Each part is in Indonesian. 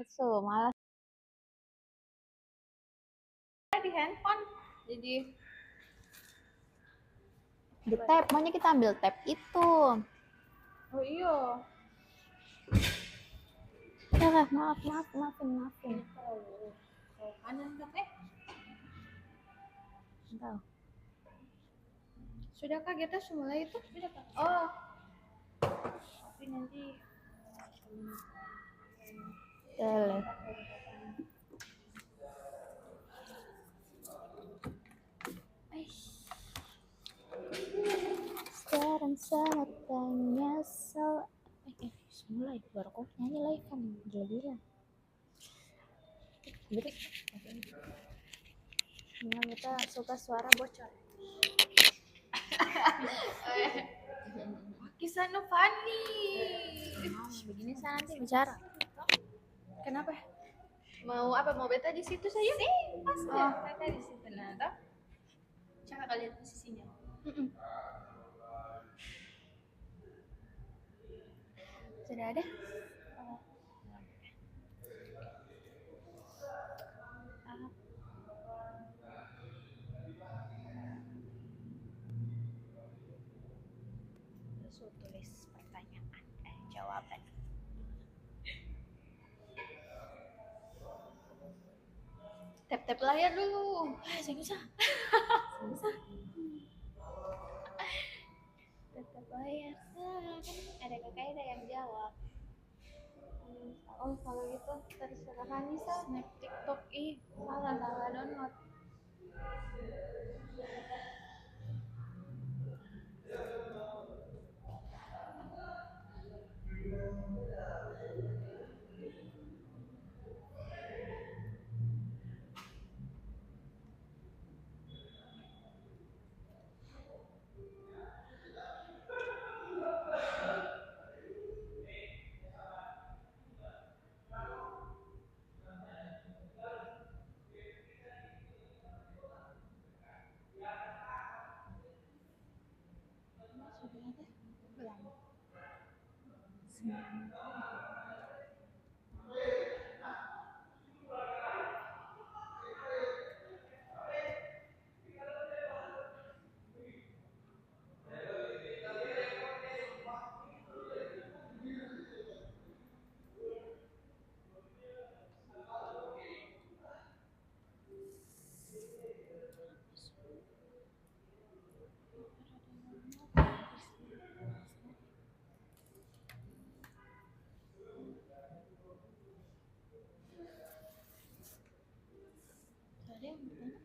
So, malah di handphone jadi di tab, maunya kita ambil tab itu. oh iya Ya, maafin. kalau kanan kan Tahu. sudahkah kita mulai itu sudahkah oh tapi nanti Boleh. Sekarang saatnya mulai baru kok nyanyi live kan gila. Jadi kita suka suara bocor. kisah Novani Begini saya nanti bicara. kenapa mau beta di situ saja pas ya kakak di situ nah toh cara kalian posisinya Sudah ada? Terus tulis pertanyaan jawaban. tap layar dulu Saya bisa. Tetap bayar. Kan ada kakak yang jawab. oh kalau gitu terserah Anissa Snap TikTok salah download sudah ada belum? Ada yang bertanya?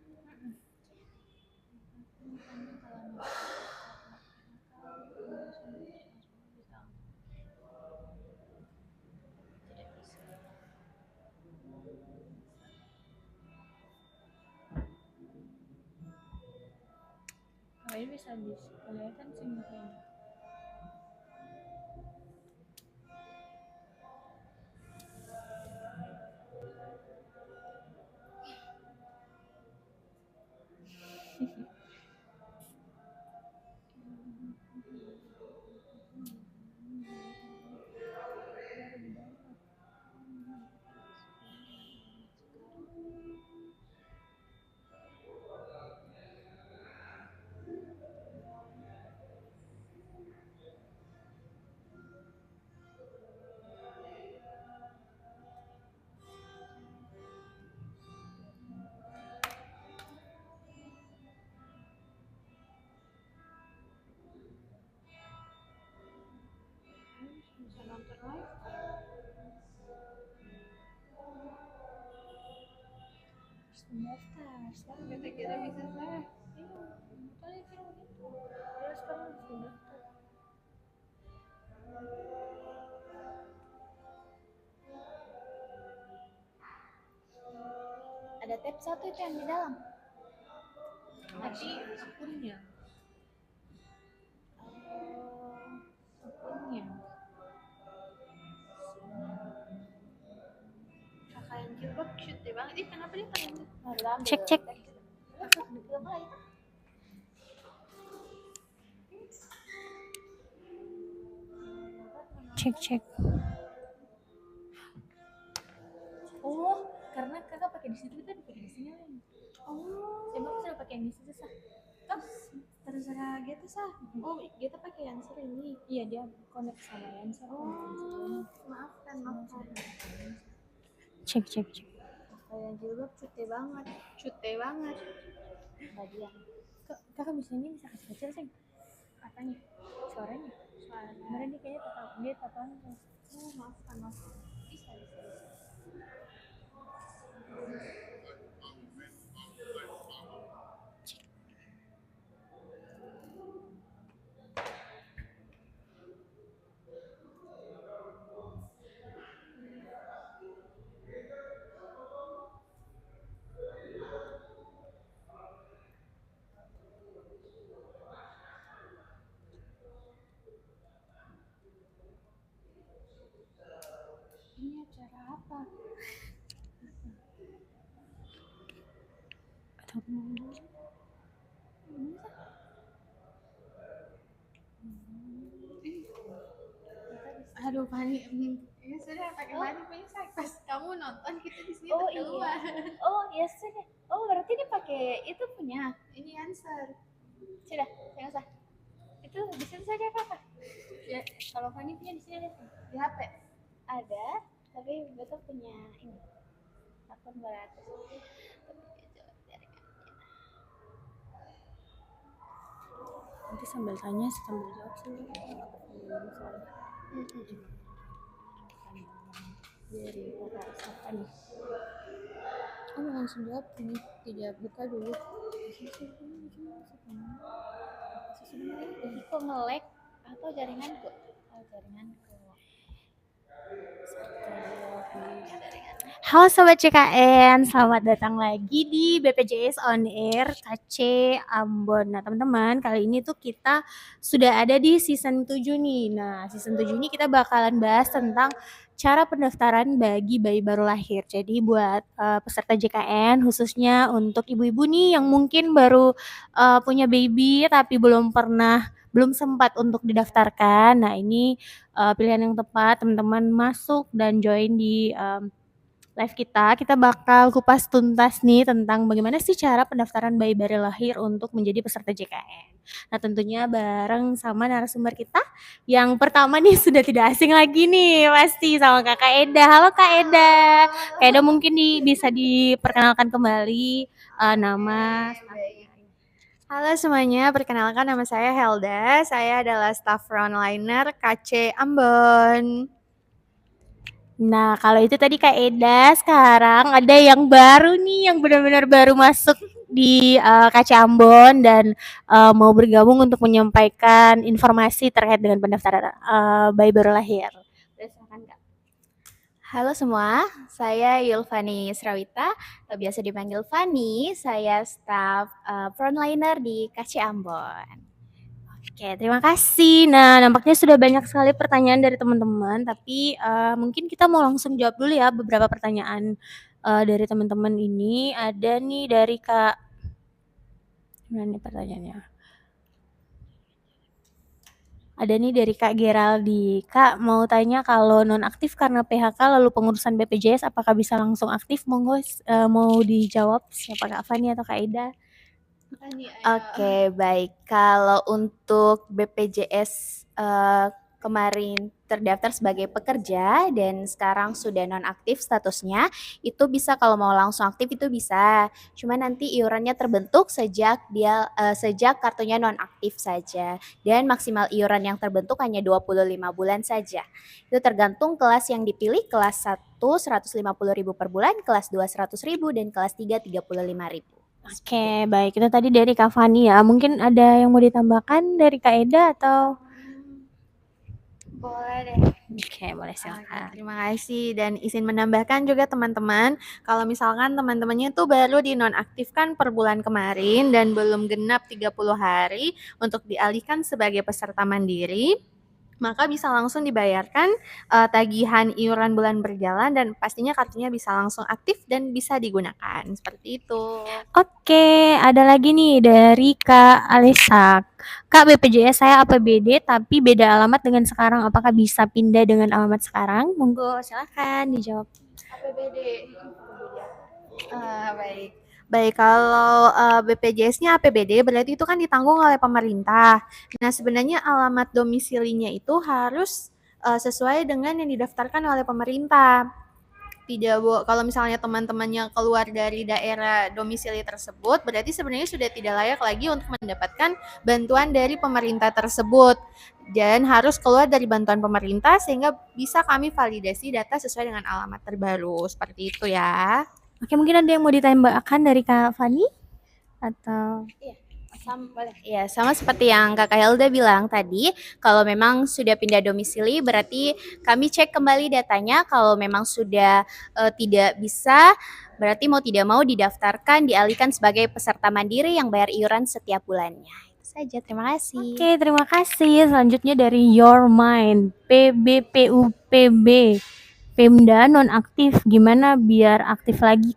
ini bisa kelihatan sih mukanya bisa nonton live Daftar. Sekarang kita kira bisa saya tadi kira gitu. Ya sekarang sudah daftar. Ada tab satu itu yang di dalam. nanti akunnya Akunnya. kakak yang jilbab cute deh banget kenapa dia paling Cek. Cek. di situ kita pakai isinya lain. Oh, Saya sudah pakai yang di situ sah. terserah gitu sah. Oh, kita pakai yang sering ini. Iya dia connect sama yang Oh, maafkan. Cek. Kayak jilbab cute banget. Nggak dia. Kakak bisa kasih kecil sih. Apanya? Suaranya. Kemarin dia kayaknya dia tapan. Oh, maafkan. Bisa. Ini acara apa? Atau mau dulu? Aduh, Fani. Ya sudah pakai Fani punya saya. Pas kamu nonton kita di sini Oh keluar. iya. Oh iya sudah. Oh berarti dia pakai itu punya. Ini answer. Sudah, saya usah. Itu di situ saja kakak. Ya, kalau Fanny punya di sini ada sih. Di HP. Ada, tapi betul punya ini. Akun 200. Nanti sambil tanya, sambil jawab sendiri. Dari kakak siapa nih? Oh mau langsung jawab ini, tidak buka dulu. Ini kok nge-lag atau jaringanku? Oh jaringanku. Halo Sobat CKN, selamat datang lagi di BPJS On Air KC Ambon. Nah teman-teman, kali ini tuh kita sudah ada di season 7 nih. Nah season 7 ini kita bakalan bahas tentang cara pendaftaran bagi bayi baru lahir. Jadi buat peserta JKN, khususnya untuk ibu-ibu nih yang mungkin baru punya baby tapi belum sempat untuk didaftarkan. Nah ini pilihan yang tepat, teman-teman masuk dan join di live kita bakal kupas tuntas nih tentang bagaimana sih cara pendaftaran bayi baru lahir untuk menjadi peserta JKN. Nah tentunya bareng sama narasumber kita yang pertama nih sudah tidak asing lagi nih pasti sama Kakak Eda. Halo Kak Eda. Kak Eda mungkin bisa diperkenalkan kembali nama. Halo semuanya, perkenalkan nama saya Helda. Saya adalah staff frontliner KC Ambon. Nah, kalau itu tadi Kak Eda, sekarang ada yang baru nih, yang benar-benar baru masuk di KC Ambon dan mau bergabung untuk menyampaikan informasi terkait dengan pendaftaran bayi baru lahir. Silakan Kak. Halo semua, saya Yulfani Srawita, atau biasa dipanggil Fani. Saya staff frontliner di KC Ambon. Oke, terima kasih. Nah, nampaknya sudah banyak sekali pertanyaan dari teman-teman, tapi mungkin kita mau langsung jawab dulu ya beberapa pertanyaan dari teman-teman ini. Ada nih dari Kak, mana nih pertanyaannya? Ada nih dari Kak Geraldi. Kak mau tanya kalau nonaktif karena PHK lalu pengurusan BPJS apakah bisa langsung aktif? Monggo mau dijawab siapa Kak Fani atau Kak Eda? Oke, baik. Kalau untuk BPJS kemarin terdaftar sebagai pekerja dan sekarang sudah nonaktif statusnya, itu bisa kalau mau langsung aktif itu bisa. Cuma nanti iurannya terbentuk sejak kartunya nonaktif saja. Dan maksimal iuran yang terbentuk hanya 25 bulan saja. Itu tergantung kelas yang dipilih, kelas 1 150.000 per bulan, kelas 2 100.000 dan kelas 3 35.000. Oke, baik. Itu tadi dari Kak Fani ya. Mungkin ada yang mau ditambahkan dari Kak Eda atau? Boleh deh. Oke, boleh silakan. Terima kasih dan izin menambahkan juga teman-teman, kalau misalkan teman-temannya tuh baru dinonaktifkan per bulan kemarin dan belum genap 30 hari untuk dialihkan sebagai peserta mandiri, maka bisa langsung dibayarkan tagihan iuran bulan berjalan dan pastinya kartunya bisa langsung aktif dan bisa digunakan. Seperti itu. Oke, ada lagi nih dari Kak Alisa. Kak, BPJS saya APBD tapi beda alamat dengan sekarang. Apakah bisa pindah dengan alamat sekarang? Monggo silakan dijawab. APBD. Baik. Baik, kalau, BPJS-nya APBD berarti itu kan ditanggung oleh pemerintah. Nah, sebenarnya alamat domisilinya itu harus, sesuai dengan yang didaftarkan oleh pemerintah. Tidak kalau misalnya teman-temannya keluar dari daerah domisili tersebut, berarti sebenarnya sudah tidak layak lagi untuk mendapatkan bantuan dari pemerintah tersebut. Dan harus keluar dari bantuan pemerintah sehingga bisa kami validasi data sesuai dengan alamat terbaru, seperti itu ya. Oke, mungkin ada yang mau ditambahkan dari Kak Fani? Atau Ya, sama seperti yang Kakak Helda bilang tadi, kalau memang sudah pindah domisili berarti kami cek kembali datanya, kalau memang sudah tidak bisa, berarti mau tidak mau didaftarkan, dialihkan sebagai peserta mandiri yang bayar iuran setiap bulannya. Itu saja, terima kasih. Oke, terima kasih. Selanjutnya dari Your Mind, PBPUPB, Pemda nonaktif, gimana biar aktif lagi?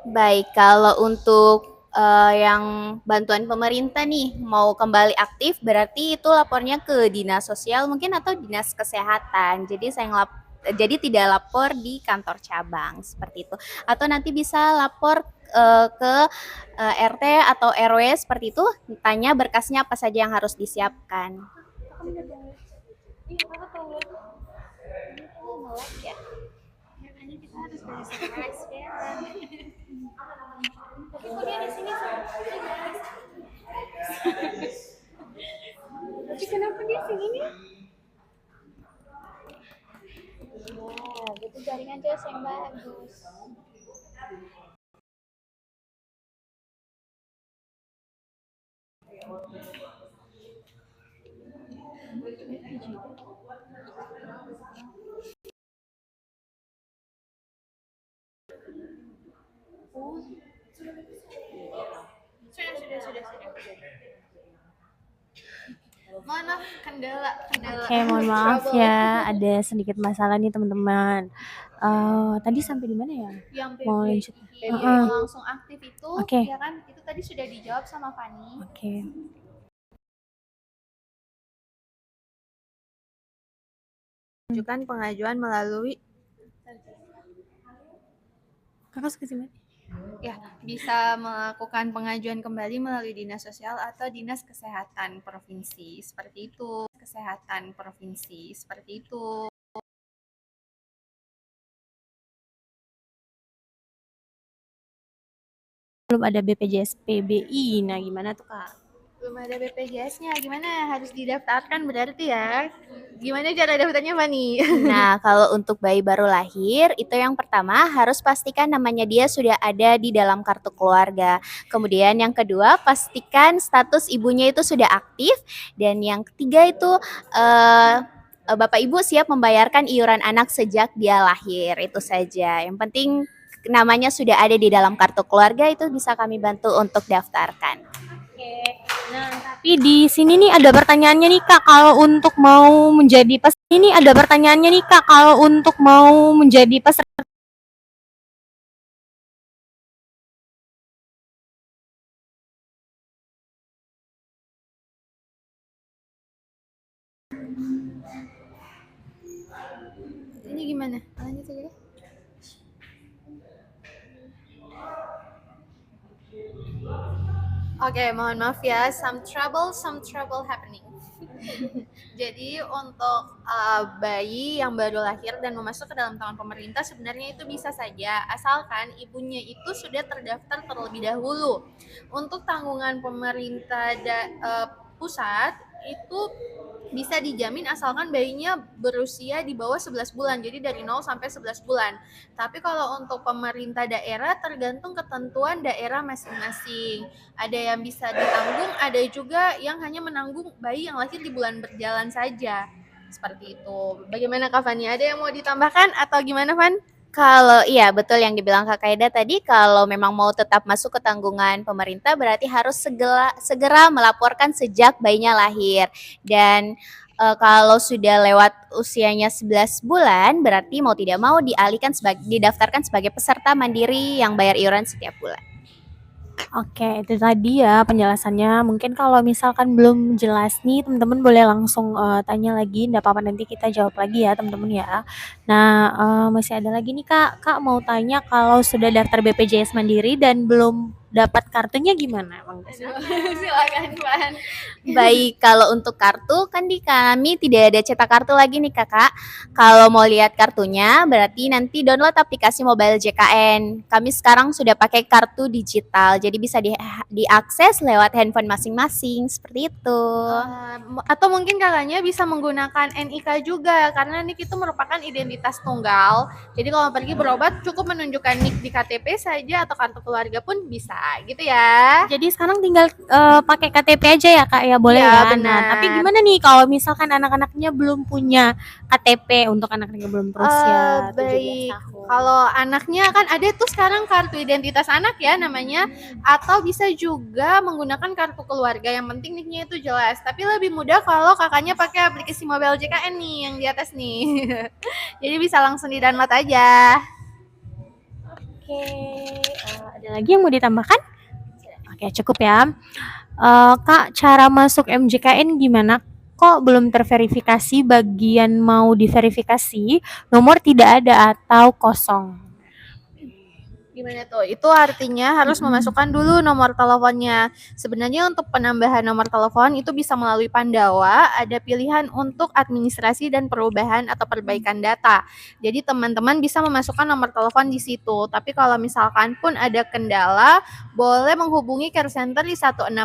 Baik, kalau untuk yang bantuan pemerintah nih mau kembali aktif berarti itu lapornya ke dinas sosial mungkin atau dinas kesehatan. Jadi tidak lapor di kantor cabang seperti itu. Atau nanti bisa lapor ke RT atau RW seperti itu, tanya berkasnya apa saja yang harus disiapkan. Tapi kenapa dia segini? Gitu jaringan Jos yang bagus. Sudah. Mohon maaf, kendala. Oke, mohon maaf ya, ada sedikit masalah nih teman-teman. Tadi sampai di mana ya? Yang Mau lanjut? langsung aktif itu, Oke. ya kan? Itu tadi sudah dijawab sama Fani. Oke. Menunjukkan pengajuan melalui Kakak suka sini? ya bisa melakukan pengajuan kembali melalui dinas sosial atau dinas kesehatan provinsi seperti itu. Belum ada BPJS PBI. Nah, gimana tuh, Kak? Belum ada BPJS-nya, gimana? Harus didaftarkan berarti ya. Gimana cara daftarnya, Fani? Nah, kalau untuk bayi baru lahir, itu yang pertama harus pastikan namanya dia sudah ada di dalam kartu keluarga. Kemudian yang kedua, pastikan status ibunya itu sudah aktif. Dan yang ketiga itu Bapak Ibu siap membayarkan iuran anak sejak dia lahir. Itu saja. Yang penting namanya sudah ada di dalam kartu keluarga, itu bisa kami bantu untuk daftarkan. Oke. Nah, tapi di sini nih ada pertanyaannya nih, Kak, kalau untuk mau menjadi peserta Ini gimana? Lanjut aja deh. Oke, mohon maaf ya, some trouble happening. Jadi untuk bayi yang baru lahir dan mau masuk ke dalam tangan pemerintah sebenarnya itu bisa saja, asalkan ibunya itu sudah terdaftar terlebih dahulu. Untuk tanggungan pemerintah pusat itu bisa dijamin asalkan bayinya berusia di bawah 11 bulan, jadi dari 0 sampai 11 bulan. Tapi kalau untuk pemerintah daerah tergantung ketentuan daerah masing-masing. Ada yang bisa ditanggung, ada juga yang hanya menanggung bayi yang lahir di bulan berjalan saja. Seperti itu. Bagaimana Kak Fani? Ada yang mau ditambahkan atau gimana, Van? Kalau iya betul yang dibilang Kak Kaida tadi, kalau memang mau tetap masuk ke tanggungan pemerintah berarti harus segera melaporkan sejak bayinya lahir. Dan kalau sudah lewat usianya 11 bulan, berarti mau tidak mau didaftarkan sebagai peserta mandiri yang bayar iuran setiap bulan. Oke, itu tadi ya penjelasannya. Mungkin kalau misalkan belum jelas nih, teman-teman boleh langsung tanya lagi, nggak apa-apa nanti kita jawab lagi ya teman-teman ya. Nah, masih ada lagi nih Kak. Kak mau tanya kalau sudah daftar BPJS Mandiri dan belum dapat kartunya gimana? Silakan Van. Baik, kalau untuk kartu kan di kami tidak ada cetak kartu lagi nih Kakak. Kalau mau lihat kartunya berarti nanti download aplikasi mobile JKN. Kami sekarang sudah pakai kartu digital, jadi bisa diakses lewat handphone masing-masing seperti itu. Atau mungkin kakaknya bisa menggunakan NIK juga karena NIK itu merupakan identitas tunggal. Jadi kalau pergi berobat cukup menunjukkan NIK di KTP saja atau kartu keluarga pun bisa gitu ya. Jadi sekarang tinggal pakai KTP aja ya Kak ya, boleh Iya, ya. Nah, benar. tapi gimana nih kalau misalkan anak-anaknya belum punya KTP untuk anak-anak yang belum berusia 17 Baik. tahun? Kalau anaknya kan ada tuh sekarang kartu identitas anak ya namanya, atau bisa juga menggunakan kartu keluarga. Yang penting NIK-nya itu jelas. Tapi lebih mudah kalau kakaknya pakai aplikasi mobile JKN nih yang di atas nih. Jadi bisa langsung di-download aja. Oke, ada lagi yang mau ditambahkan? Oke, cukup ya. Kak, cara masuk MJKN gimana? Kok belum terverifikasi bagian mau diverifikasi, nomor tidak ada atau kosong? Gimana tuh? Itu artinya harus memasukkan dulu nomor teleponnya. Sebenarnya untuk penambahan nomor telepon itu bisa melalui Pandawa, ada pilihan untuk administrasi dan perubahan atau perbaikan data. Jadi teman-teman bisa memasukkan nomor telepon di situ. Tapi kalau misalkan pun ada kendala, boleh menghubungi care center di 165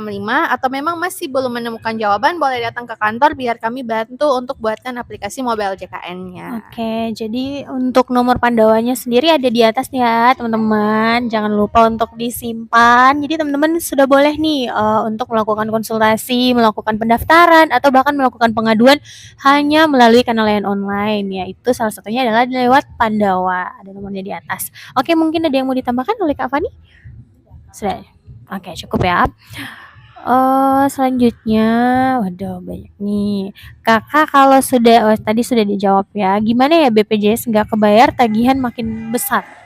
atau memang masih belum menemukan jawaban, boleh datang ke kantor biar kami bantu untuk buatkan aplikasi mobile JKN-nya. Oke, jadi untuk nomor Pandawanya sendiri ada di atas ya, teman-teman. Jangan lupa untuk disimpan. Jadi teman-teman sudah boleh nih untuk melakukan konsultasi, melakukan pendaftaran, atau bahkan melakukan pengaduan hanya melalui kanal layanan online. Yaitu salah satunya adalah lewat Pandawa. Ada nomornya di atas. Oke, mungkin ada yang mau ditambahkan oleh Kak Fani? Sudah. Oke, cukup ya. Selanjutnya, waduh banyak nih. Kakak kalau tadi sudah dijawab ya, gimana ya BPJS nggak kebayar tagihan makin besar?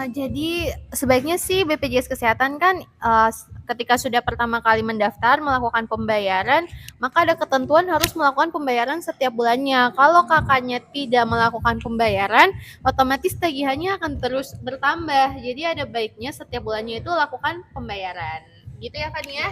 Jadi sebaiknya sih BPJS Kesehatan kan ketika sudah pertama kali mendaftar melakukan pembayaran, maka ada ketentuan harus melakukan pembayaran setiap bulannya. Kalau kakaknya tidak melakukan pembayaran, otomatis tagihannya akan terus bertambah. Jadi ada baiknya setiap bulannya itu lakukan pembayaran. Gitu ya Fani ya?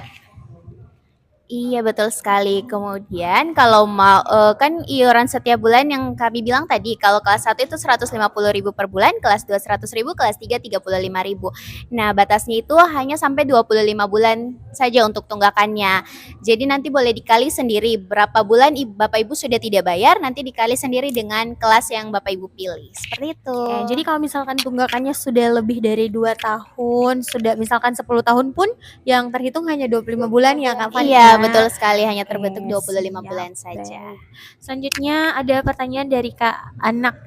Iya betul sekali. Kemudian kalau mau kan iuran setiap bulan yang kami bilang tadi, kalau kelas 1 itu 150.000 per bulan, kelas 2 100.000, kelas 3 35.000. Nah, batasnya itu hanya sampai 25 bulan saja untuk tunggakannya. Jadi nanti boleh dikali sendiri berapa bulan Bapak Ibu sudah tidak bayar, nanti dikali sendiri dengan kelas yang Bapak Ibu pilih. Seperti itu. Oke, jadi kalau misalkan tunggakannya sudah lebih dari 2 tahun, sudah misalkan 10 tahun pun yang terhitung hanya 25 bulan ya Kak Fani? Iya, betul sekali, hanya Oke, terbentuk 25 siap. bulan saja. Baik. Selanjutnya ada pertanyaan dari Kak Anak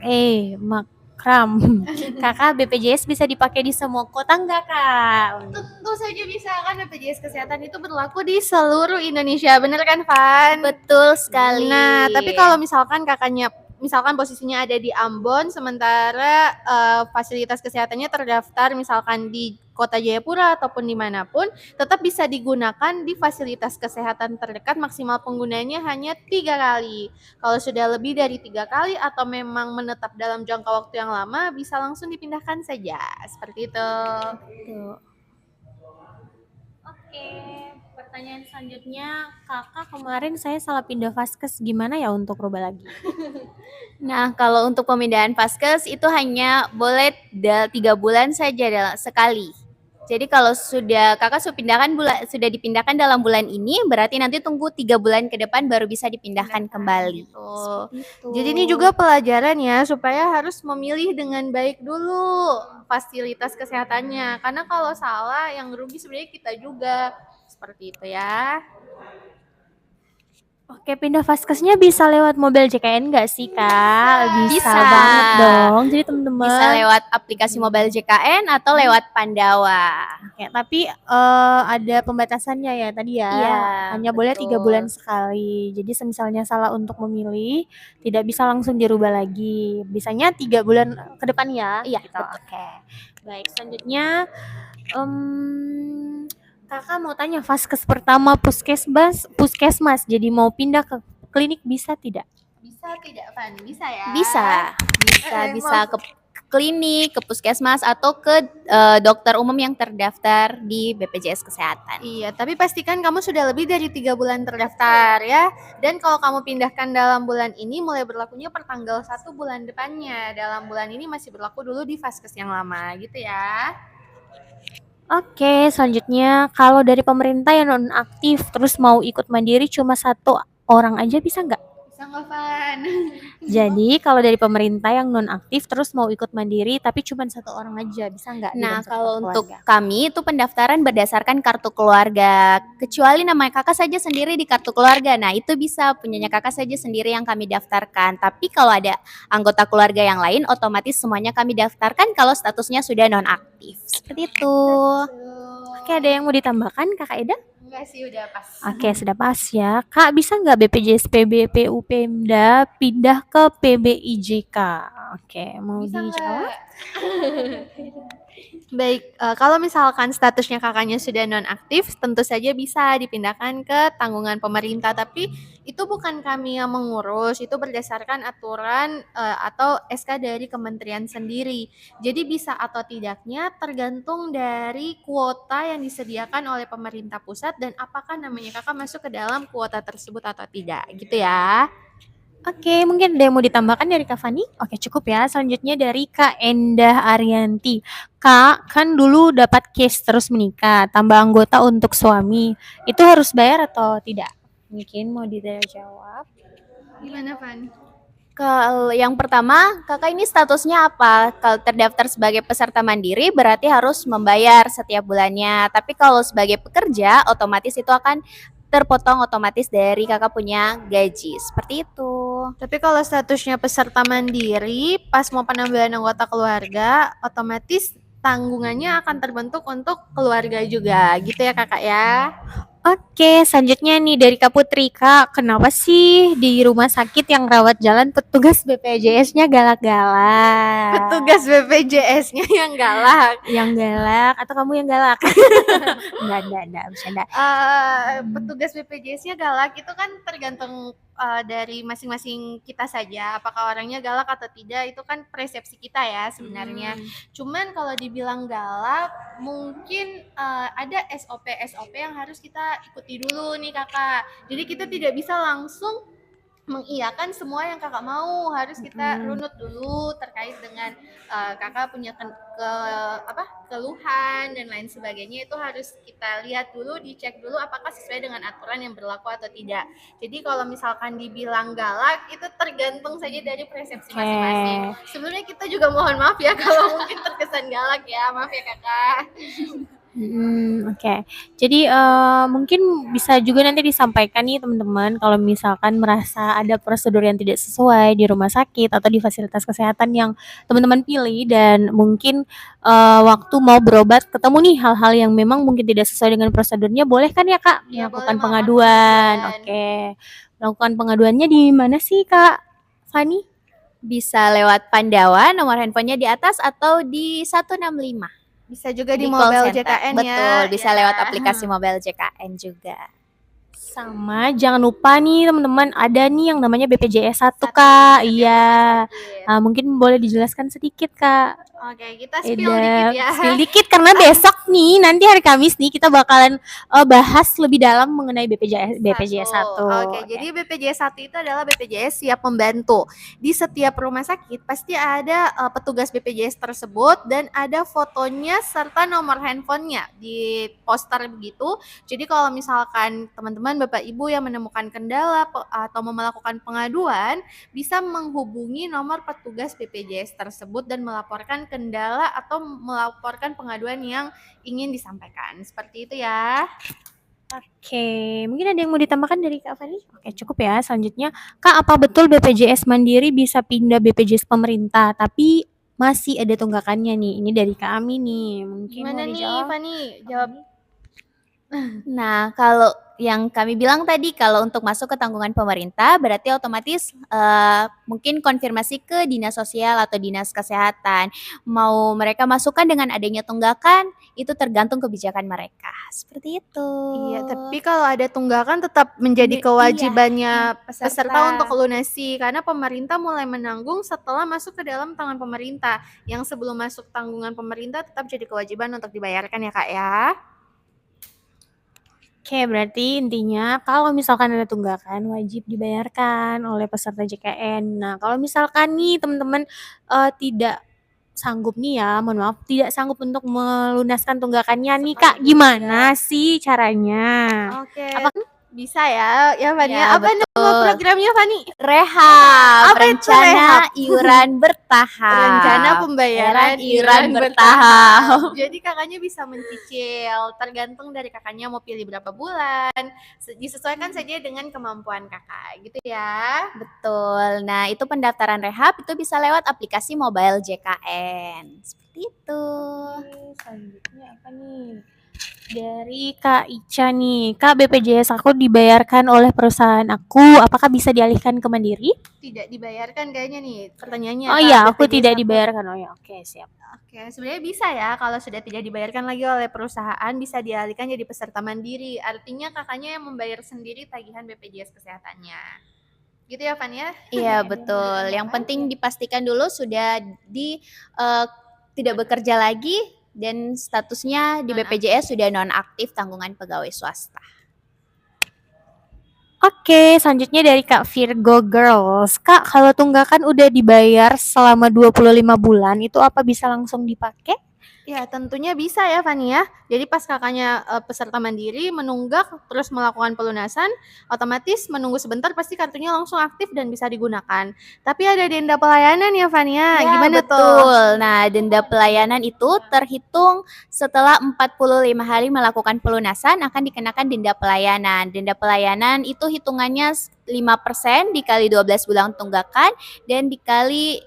Makram. Kakak, BPJS bisa dipakai di semua kota enggak Kak? Tentu saja bisa kan BPJS Kesehatan itu berlaku di seluruh Indonesia, bener kan Van? Betul sekali. Nah, tapi kalau misalkan kakaknya misalkan posisinya ada di Ambon sementara fasilitas kesehatannya terdaftar misalkan di Kota Jayapura ataupun dimanapun, tetap bisa digunakan di fasilitas kesehatan terdekat. Maksimal penggunanya hanya 3 kali. Kalau sudah lebih dari 3 kali atau memang menetap dalam jangka waktu yang lama, bisa langsung dipindahkan saja seperti itu. Oke, pertanyaan selanjutnya, Kakak kemarin saya salah pindah vaskes, gimana ya untuk rubah lagi? Nah, kalau untuk pemindahan vaskes itu hanya boleh 3 bulan saja sekali. Jadi kalau kakak sudah dipindahkan dalam bulan ini, berarti nanti tunggu 3 bulan ke depan baru bisa dipindahkan kembali. Jadi ini juga pelajaran ya supaya harus memilih dengan baik dulu fasilitas kesehatannya. Karena kalau salah yang rugi sebenarnya kita juga. Seperti itu ya. Oke, pindah vaskesnya bisa lewat mobil JKN nggak sih, Kak? Bisa Bisa. banget dong. Jadi Bisa teman-teman, lewat aplikasi mobile JKN atau lewat Pandawa. oke, tapi ada pembatasannya ya tadi Iya, ya. Hanya boleh 3 bulan betul. sekali. Jadi semisalnya salah untuk memilih, tidak bisa langsung dirubah lagi. Bisanya 3 bulan ke depan ya. Iya, Gitu. betul. Oke. Baik, selanjutnya Kakak mau tanya vaskes pertama puskesmas. Jadi mau pindah ke klinik bisa tidak? Bisa tidak, Van? Bisa ya? Bisa, bisa Mau ke klinik, ke puskesmas atau ke dokter umum yang terdaftar di BPJS Kesehatan. Iya, tapi pastikan kamu sudah lebih dari 3 bulan terdaftar ya. Dan kalau kamu pindahkan dalam bulan ini, mulai berlakunya per tanggal 1 bulan depannya. Dalam bulan ini masih berlaku dulu di vaskes yang lama gitu ya. Oke, selanjutnya kalau dari pemerintah yang nonaktif terus mau ikut mandiri cuma 1 orang aja bisa nggak? Bisa nggak, Van? Jadi kalau dari pemerintah yang nonaktif terus mau ikut mandiri tapi cuma 1 orang aja bisa nggak di dalam Nah, satu kalau untuk keluarga? kami itu pendaftaran berdasarkan kartu keluarga. Kecuali nama kakak saja sendiri di kartu keluarga. Nah, itu bisa punyanya kakak saja sendiri yang kami daftarkan. Tapi kalau ada anggota keluarga yang lain, otomatis semuanya kami daftarkan kalau statusnya sudah nonaktif. Seperti itu. Oke, ada yang mau ditambahkan Kakak Eda? Enggak sih, udah pas. Oke, sudah pas ya. Kak, bisa nggak BPJS PBPU Pemda pindah ke PBIJK? Oke, mau Bisa dijawab? nggak? Baik, kalau misalkan statusnya kakaknya sudah nonaktif, tentu saja bisa dipindahkan ke tanggungan pemerintah. Tapi itu bukan kami yang mengurus, itu berdasarkan aturan atau SK dari kementerian sendiri. Jadi bisa atau tidaknya tergantung dari kuota yang disediakan oleh pemerintah pusat dan apakah namanya kakak masuk ke dalam kuota tersebut atau tidak, gitu ya. Oke, mungkin ada yang mau ditambahkan dari Kak Fani? Oke, cukup ya. Selanjutnya dari Kak Endah Arianti. Kak, kan dulu dapat case terus menikah, tambah anggota untuk suami. Itu harus bayar atau tidak? Mungkin mau dijawab. Gimana, Van? Kalau yang pertama, kakak ini statusnya apa? Kalau terdaftar sebagai peserta mandiri, berarti harus membayar setiap bulannya. Tapi kalau sebagai pekerja, otomatis itu akan terpotong otomatis dari kakak punya gaji. Seperti itu. Tapi kalau statusnya peserta mandiri, pas mau penambahan anggota keluarga, otomatis tanggungannya akan terbentuk untuk keluarga juga, gitu ya kakak ya. Oke, selanjutnya nih dari Kak Putri. Kak, kenapa sih di rumah sakit yang rawat jalan petugas BPJS-nya galak-galak? Petugas BPJS-nya yang galak. Yang galak atau kamu yang galak? Enggak, bercanda. Petugas BPJS-nya galak itu kan tergantung dari masing-masing kita saja. Apakah orangnya galak atau tidak itu kan persepsi kita ya sebenarnya. Cuman kalau dibilang galak, mungkin ada SOP yang harus kita ikuti dulu nih kakak. Jadi kita tidak bisa langsung mengiyakan semua yang kakak mau, harus kita runut dulu terkait dengan kakak punya keluhan dan lain sebagainya, itu harus kita lihat dulu, dicek dulu apakah sesuai dengan aturan yang berlaku atau tidak. Jadi kalau misalkan dibilang galak itu tergantung saja dari persepsi masing-masing. Sebenarnya kita juga mohon maaf ya kalau mungkin terkesan galak ya, maaf ya kakak. Oke. Jadi mungkin bisa juga nanti disampaikan nih teman-teman kalau misalkan merasa ada prosedur yang tidak sesuai di rumah sakit atau di fasilitas kesehatan yang teman-teman pilih dan mungkin waktu mau berobat ketemu nih hal-hal yang memang mungkin tidak sesuai dengan prosedurnya, boleh kan ya Kak Ya, melakukan boleh pengaduan? melakukan. Oke. Melakukan pengaduannya di mana sih Kak Fani? Bisa lewat Pandawa, nomor handphonenya di atas atau di 165. Bisa juga di call mobile center. JKN ya. Betul, bisa Ya. lewat aplikasi mobile JKN juga. Sama jangan lupa nih teman-teman ada nih yang namanya BPJS 1 Kak. Iya. Mungkin boleh dijelaskan sedikit Kak. Oke, kita spill dikit ya. Spill dikit karena besok nih nanti hari Kamis nih kita bakalan bahas lebih dalam mengenai BPJS 1. Oke, jadi BPJS 1 itu adalah BPJS siap membantu. Di setiap rumah sakit pasti ada petugas BPJS tersebut dan ada fotonya serta nomor handphonenya di poster begitu. Jadi kalau misalkan teman-teman Bapak Ibu yang menemukan kendala atau mau melakukan pengaduan, bisa menghubungi nomor petugas BPJS tersebut dan melaporkan kendala atau melaporkan pengaduan yang ingin disampaikan. Seperti itu ya. Oke, mungkin ada yang mau ditambahkan dari Kak Fani? Oke, cukup ya. Selanjutnya, Kak, apa betul BPJS Mandiri bisa pindah BPJS pemerintah, tapi masih ada tunggakannya nih? Ini dari kami nih. Mungkin mau Gimana nih dijawab? Fani? Kak Jawab. Fani? Nah, kalau yang kami bilang tadi, kalau untuk masuk ke tanggungan pemerintah, berarti otomatis mungkin konfirmasi ke dinas sosial atau dinas kesehatan. Mau mereka masukkan dengan adanya tunggakan, itu tergantung kebijakan mereka. Seperti itu. Iya, tapi kalau ada tunggakan tetap menjadi Iya, kewajibannya peserta. peserta untuk lunasi karena pemerintah mulai menanggung setelah masuk ke dalam tangan pemerintah. Yang sebelum masuk tanggungan pemerintah tetap jadi kewajiban untuk dibayarkan ya Kak ya. Oke, berarti intinya kalau misalkan ada tunggakan wajib dibayarkan oleh peserta JKN. Nah, kalau misalkan nih teman-teman tidak sanggup nih ya, mohon maaf, tidak sanggup untuk melunaskan tunggakannya nih Kak, Sekaligus gimana ya. sih caranya? Oke, Apa bisa ya Fani Ya, ya. Apa nama programnya Fani? Rehab, Apa itu rencana rehab? iuran bertahap. Rencana pembayaran iuran iuran bertahap. Jadi kakaknya bisa mencicil, tergantung dari kakaknya mau pilih berapa bulan, disesuaikan saja dengan kemampuan kakak, gitu ya. Betul. Nah, itu pendaftaran rehab itu bisa lewat aplikasi mobile JKN. Seperti itu. Oke, selanjutnya apa nih? Dari Kak Ica nih, Kak, BPJS aku dibayarkan oleh perusahaan aku, apakah bisa dialihkan ke Mandiri? Tidak dibayarkan kayaknya nih pertanyaannya Oh Kak, iya, aku BPJS tidak aku. dibayarkan. Oh ya, oke, siap. Oke, sebenarnya bisa ya kalau sudah tidak dibayarkan lagi oleh perusahaan bisa dialihkan jadi peserta mandiri. Artinya kakaknya yang membayar sendiri tagihan BPJS kesehatannya. Gitu ya Van ya? Iya, betul. Yang penting dipastikan dulu sudah tidak bekerja lagi dan statusnya di BPJS sudah nonaktif tanggungan pegawai swasta. Oke, selanjutnya dari Kak Virgo Girls. Kak, kalau tunggakan udah dibayar selama 25 bulan, itu apa bisa langsung dipakai? Ya, tentunya bisa ya Fani ya. Jadi pas kakaknya peserta mandiri menunggak terus melakukan pelunasan, otomatis menunggu sebentar pasti kartunya langsung aktif dan bisa digunakan. Tapi ada denda pelayanan ya Fani ya. Ya, Gimana betul. tuh? Nah, denda pelayanan itu terhitung setelah 45 hari melakukan pelunasan akan dikenakan denda pelayanan. Denda pelayanan itu hitungannya 5% dikali 12 bulan tunggakan dan dikali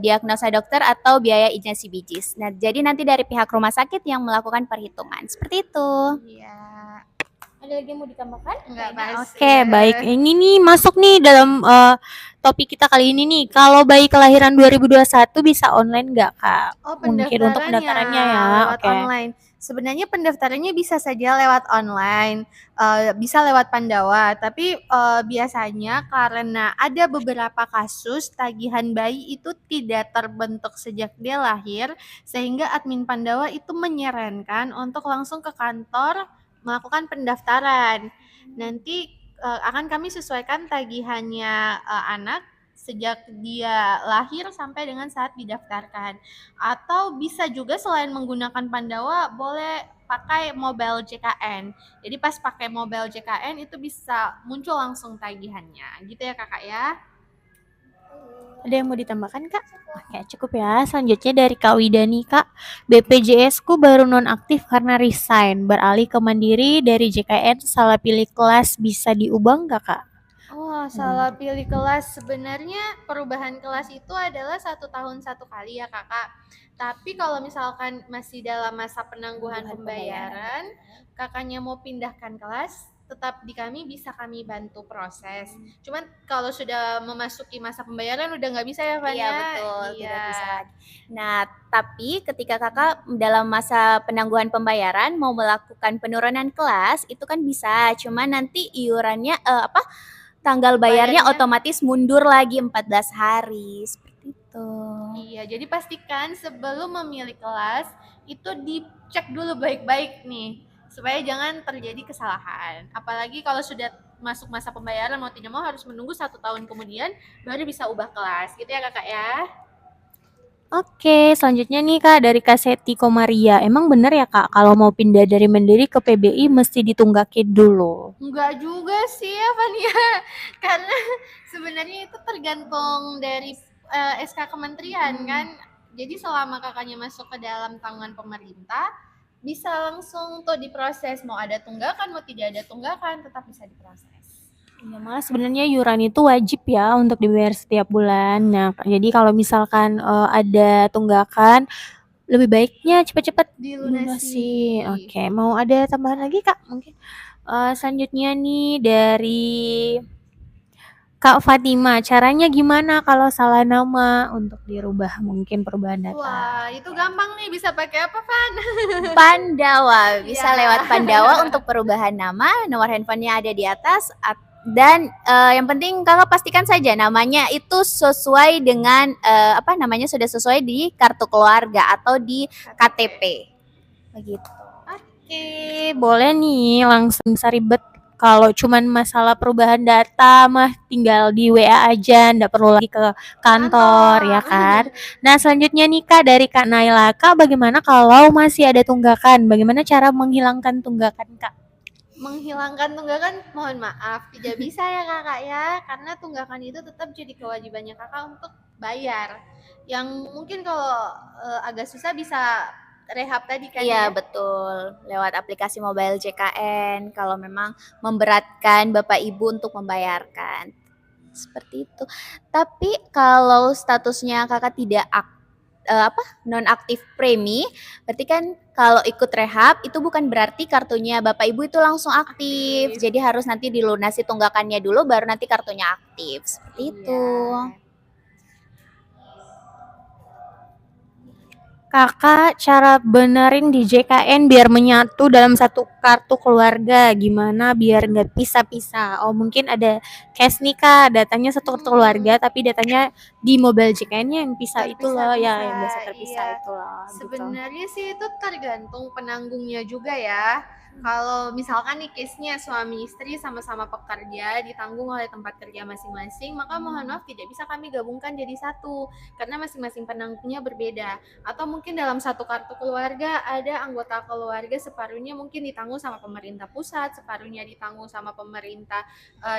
diagnosa dokter atau biaya ijazah bijis. Nah, jadi nanti dari pihak rumah sakit yang melakukan perhitungan. Seperti itu. Iya. Ada lagi yang mau ditambahkan? Enggak pas. Oke, baik. Ini nih masuk nih dalam topik kita kali ini nih. Kalau bayi kelahiran 2021 bisa online nggak, Kak? Oh, Mungkin untuk pendaftarannya ya. lewat Oke. online. Sebenarnya pendaftarannya bisa saja lewat online, bisa lewat Pandawa, tapi biasanya karena ada beberapa kasus tagihan bayi itu tidak terbentuk sejak dia lahir, sehingga admin Pandawa itu menyarankan untuk langsung ke kantor melakukan pendaftaran. Nanti akan kami sesuaikan tagihannya anak sejak dia lahir sampai dengan saat didaftarkan. Atau bisa juga selain menggunakan Pandawa boleh pakai mobile JKN. Jadi pas pakai mobile JKN itu bisa muncul langsung tagihannya. Gitu ya Kakak ya. Ada yang mau ditambahkan, Kak? Oke, cukup ya. Selanjutnya dari Kak Widani, Kak. BPJS ku baru nonaktif karena resign, beralih ke Mandiri dari JKN, salah pilih kelas bisa diubah nggak, Kak? Oh, salah pilih kelas. Sebenarnya perubahan kelas itu adalah 1 tahun 1 kali ya kakak. Tapi kalau misalkan masih dalam masa penangguhan pembayaran, kakaknya mau pindahkan kelas, tetap di kami bisa kami bantu proses. Cuman kalau sudah memasuki masa pembayaran udah nggak bisa ya Vanya? Iya, betul. Iya. Tidak bisa lagi. Nah, tapi ketika kakak dalam masa penangguhan pembayaran mau melakukan penurunan kelas, itu kan bisa. Cuma nanti iurannya tanggal bayarnya otomatis mundur lagi 14 hari. Seperti itu. Iya, jadi pastikan sebelum memilih kelas itu dicek dulu baik-baik nih supaya jangan terjadi kesalahan. Apalagi kalau sudah masuk masa pembayaran mau tidak mau harus menunggu 1 tahun kemudian baru bisa ubah kelas, gitu ya kakak ya. Oke, selanjutnya nih Kak dari Kaseti Komaria. Emang bener ya Kak kalau mau pindah dari Mandiri ke PBI mesti ditunggakin dulu? Enggak juga sih ya Fania, karena sebenarnya itu tergantung dari SK kementerian kan. Jadi selama kakaknya masuk ke dalam tanggungan pemerintah, bisa langsung tuh diproses, mau ada tunggakan mau tidak ada tunggakan tetap bisa diproses. Ya, malah sebenarnya iuran itu wajib ya untuk dibayar setiap bulan. Nah, jadi kalau misalkan ada tunggakan, lebih baiknya cepet-cepet Dilunasi. Oke, mau ada tambahan lagi Kak? Mungkin selanjutnya nih dari Kak Fatima, caranya gimana kalau salah nama untuk dirubah mungkin perubahan data? Wah, itu gampang nih, bisa pakai apa, Van? Pandawa, bisa Ya. lewat Pandawa untuk perubahan nama, nomor handphonenya ada di atas. Dan yang penting kakak pastikan saja namanya itu sesuai dengan namanya sudah sesuai di kartu keluarga atau di KTP. Begitu. Oke, boleh nih langsung bisa ribet. Kalau cuman masalah perubahan data mah tinggal di WA aja, nggak perlu lagi ke kantor ya kan. Nah selanjutnya nih Kak dari Kak Naila, Kak bagaimana kalau masih ada tunggakan? Bagaimana cara menghilangkan tunggakan Kak? Menghilangkan tunggakan mohon maaf tidak bisa ya kakak ya, karena tunggakan itu tetap jadi kewajibannya kakak untuk bayar. Yang mungkin kalau agak susah bisa rehab tadi kan Iya ya. betul, lewat aplikasi mobile JKN kalau memang memberatkan Bapak Ibu untuk membayarkan. Seperti itu. Tapi kalau statusnya kakak tidak nonaktif premi, berarti kan kalau ikut rehab itu bukan berarti kartunya Bapak Ibu itu langsung aktif. Jadi harus nanti dilunasi tunggakannya dulu baru nanti kartunya aktif. Seperti itu. Kakak cara benerin di JKN biar menyatu dalam satu kartu keluarga gimana biar nggak pisah-pisah. Oh mungkin ada case nih Kak, datanya satu kartu keluarga tapi datanya di mobile JKN-nya yang pisah itu loh ya, yang biasa terpisah iya. itu loh gitu. Sebenarnya sih itu tergantung penanggungnya juga ya. Kalau misalkan nih case-nya suami istri sama-sama pekerja ditanggung oleh tempat kerja masing-masing, maka mohon maaf tidak bisa kami gabungkan jadi satu karena masing-masing penanggungnya berbeda. Atau mungkin dalam satu kartu keluarga ada anggota keluarga separuhnya mungkin ditanggung sama pemerintah pusat, separuhnya ditanggung sama pemerintah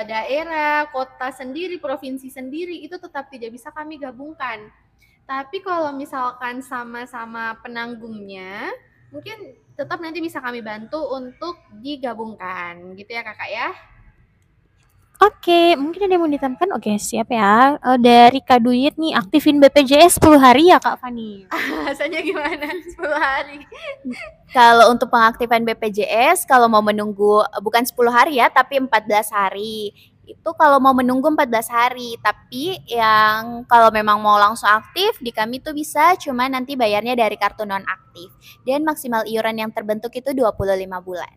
daerah, kota sendiri, provinsi sendiri, itu tetap tidak bisa kami gabungkan. Tapi kalau misalkan sama-sama penanggungnya, mungkin tetap nanti bisa kami bantu untuk digabungkan gitu ya kakak ya. Oke, mungkin ada yang mau ditambahkan? Oke, siap ya. Dari Kak Duyit nih, aktifin BPJS 10 hari ya Kak Fani? Rasanya gimana? 10 hari. Kalau untuk pengaktifan BPJS, kalau mau menunggu bukan 10 hari ya, tapi 14 hari. Itu kalau mau menunggu 14 hari, tapi yang kalau memang mau langsung aktif di kami tuh bisa, cuma nanti bayarnya dari kartu non-aktif. Dan maksimal iuran yang terbentuk itu 25 bulan.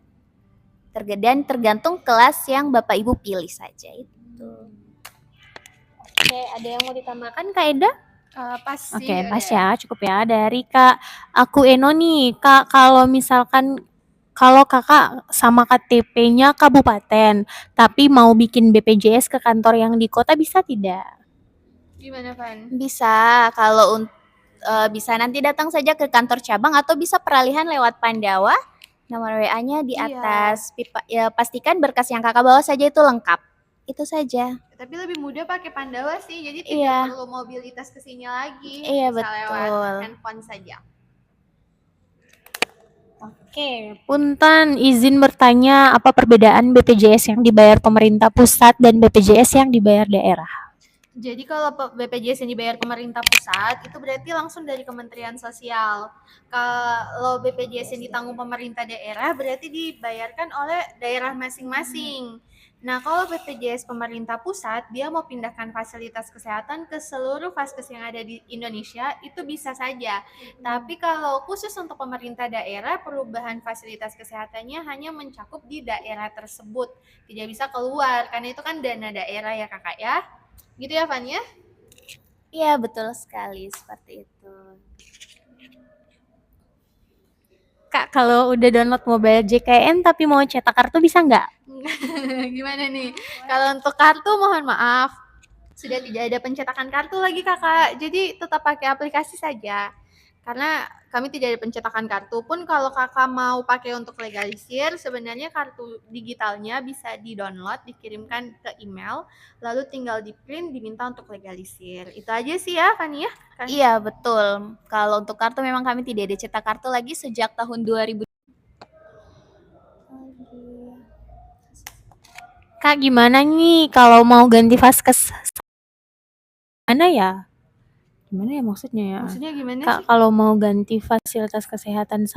Dan tergantung kelas yang Bapak Ibu pilih saja itu. Oke, ada yang mau ditambahkan Kak Eda? Pas sih. Oke, pas ya, cukup ya. Dari Kak Aku Eno nih, Kak kalau misalkan kalau kakak sama KTP-nya kabupaten, tapi mau bikin BPJS ke kantor yang di kota bisa tidak? Gimana Van? Bisa, kalau bisa nanti datang saja ke kantor cabang atau bisa peralihan lewat Pandawa. Nomor WA-nya di atas. Ya, pastikan berkas yang kakak bawa saja itu lengkap. Itu saja. Tapi lebih mudah pakai Pandawa sih, jadi tidak perlu mobilitas ke sini lagi. Iya, bisa betul. lewat handphone saja. Oke, punten izin bertanya apa perbedaan BPJS yang dibayar pemerintah pusat dan BPJS yang dibayar daerah? Jadi kalau BPJS yang dibayar pemerintah pusat itu berarti langsung dari Kementerian Sosial. Kalau BPJS yang ditanggung pemerintah daerah berarti dibayarkan oleh daerah masing-masing. Nah, kalau BPJS pemerintah pusat dia mau pindahkan fasilitas kesehatan ke seluruh vaskes yang ada di Indonesia itu bisa saja. Tapi kalau khusus untuk pemerintah daerah perubahan fasilitas kesehatannya hanya mencakup di daerah tersebut. Tidak bisa keluar karena itu kan dana daerah ya Kakak ya. Gitu ya Van ya? Iya betul sekali seperti itu. Kak kalau udah download mobile JKN tapi mau cetak kartu bisa nggak? Gimana nih? Kalau untuk kartu mohon maaf sudah tidak ada pencetakan kartu lagi kakak. Jadi tetap pakai aplikasi saja. Karena kami tidak ada pencetakan kartu pun kalau kakak mau pakai untuk legalisir sebenarnya kartu digitalnya bisa di-download, dikirimkan ke email, lalu tinggal di-print diminta untuk legalisir. Itu aja sih ya Fani ya? Iya betul. Kalau untuk kartu memang kami tidak ada cetak kartu lagi sejak tahun 2000 Kak, gimana nih kalau mau ganti vaskes? Mana ya? Gimana ya maksudnya ya? Maksudnya gimana Kak, sih? kalau mau ganti fasilitas kesehatan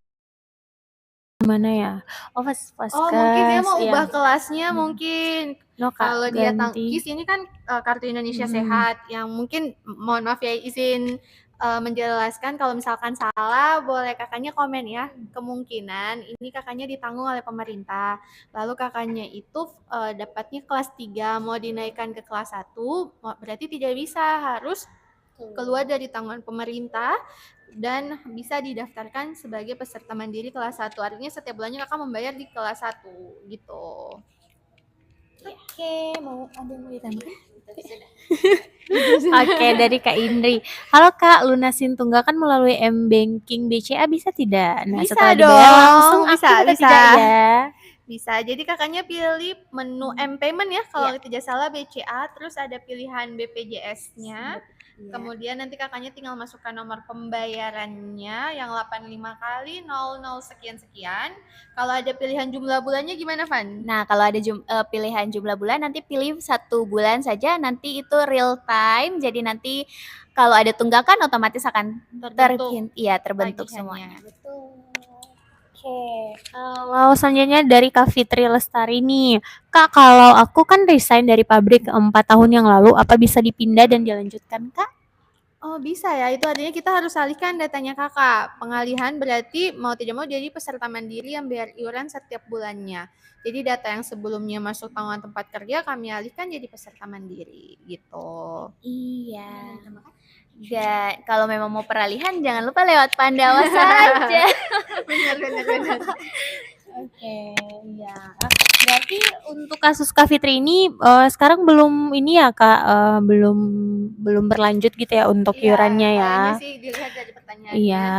gimana ya? Oh, Oh, mungkin dia vaskes, mau iya. ubah kelasnya mungkin. No, Kak, Kalau dia ganti. KIS ini kan Kartu Indonesia Mm-mm. Sehat yang mungkin mohon maaf ya izin menjelaskan kalau misalkan salah boleh kakaknya komen ya. Kemungkinan ini kakaknya ditanggung oleh pemerintah. Lalu kakaknya itu dapatnya kelas 3 mau dinaikkan ke kelas 1 berarti tidak bisa, harus keluar dari tanggungan pemerintah dan bisa didaftarkan sebagai peserta mandiri kelas 1. Artinya setiap bulannya kakak membayar di kelas 1 gitu. Oke, mau ada yang mau ditambahkan? Oke, dari Kak Indri. Halo Kak, lunasin tunggakan melalui M-Banking BCA bisa tidak? Nah, Bisa setelah dibayar langsung dong, aktif bisa, atau bisa. tidak ya? Bisa. Jadi kakaknya pilih menu M-Payment ya kalau tidak salah BCA, terus ada pilihan BPJS-nya. Kemudian nanti kakaknya tinggal masukkan nomor pembayarannya yang 85 kali 00 sekian-sekian. Kalau ada pilihan jumlah bulannya gimana, Van? Nah, kalau ada pilihan jumlah bulan, nanti pilih 1 bulan saja, nanti itu real time, jadi nanti kalau ada tunggakan otomatis akan terbentuk tagihannya. semuanya. Oke, kalau selanjutnya dari Kak Fitri Lestari nih. Kak, kalau aku kan resign dari pabrik 4 tahun yang lalu, apa bisa dipindah dan dilanjutkan, Kak? Oh bisa ya, itu artinya kita harus alihkan datanya kakak. Pengalihan berarti mau tidak mau jadi peserta mandiri yang bayar iuran setiap bulannya. Jadi data yang sebelumnya masuk tanggungan tempat kerja kami alihkan jadi peserta mandiri gitu. Iya. Dan kalau memang mau peralihan jangan lupa lewat Pandawa saja. Benar. Oke, iya. Berarti untuk kasus Kak Fitri ini sekarang belum ini ya Kak, belum berlanjut gitu ya untuk iurannya ya? Kayaknya sih dilihat dari pertanyaannya. Iya.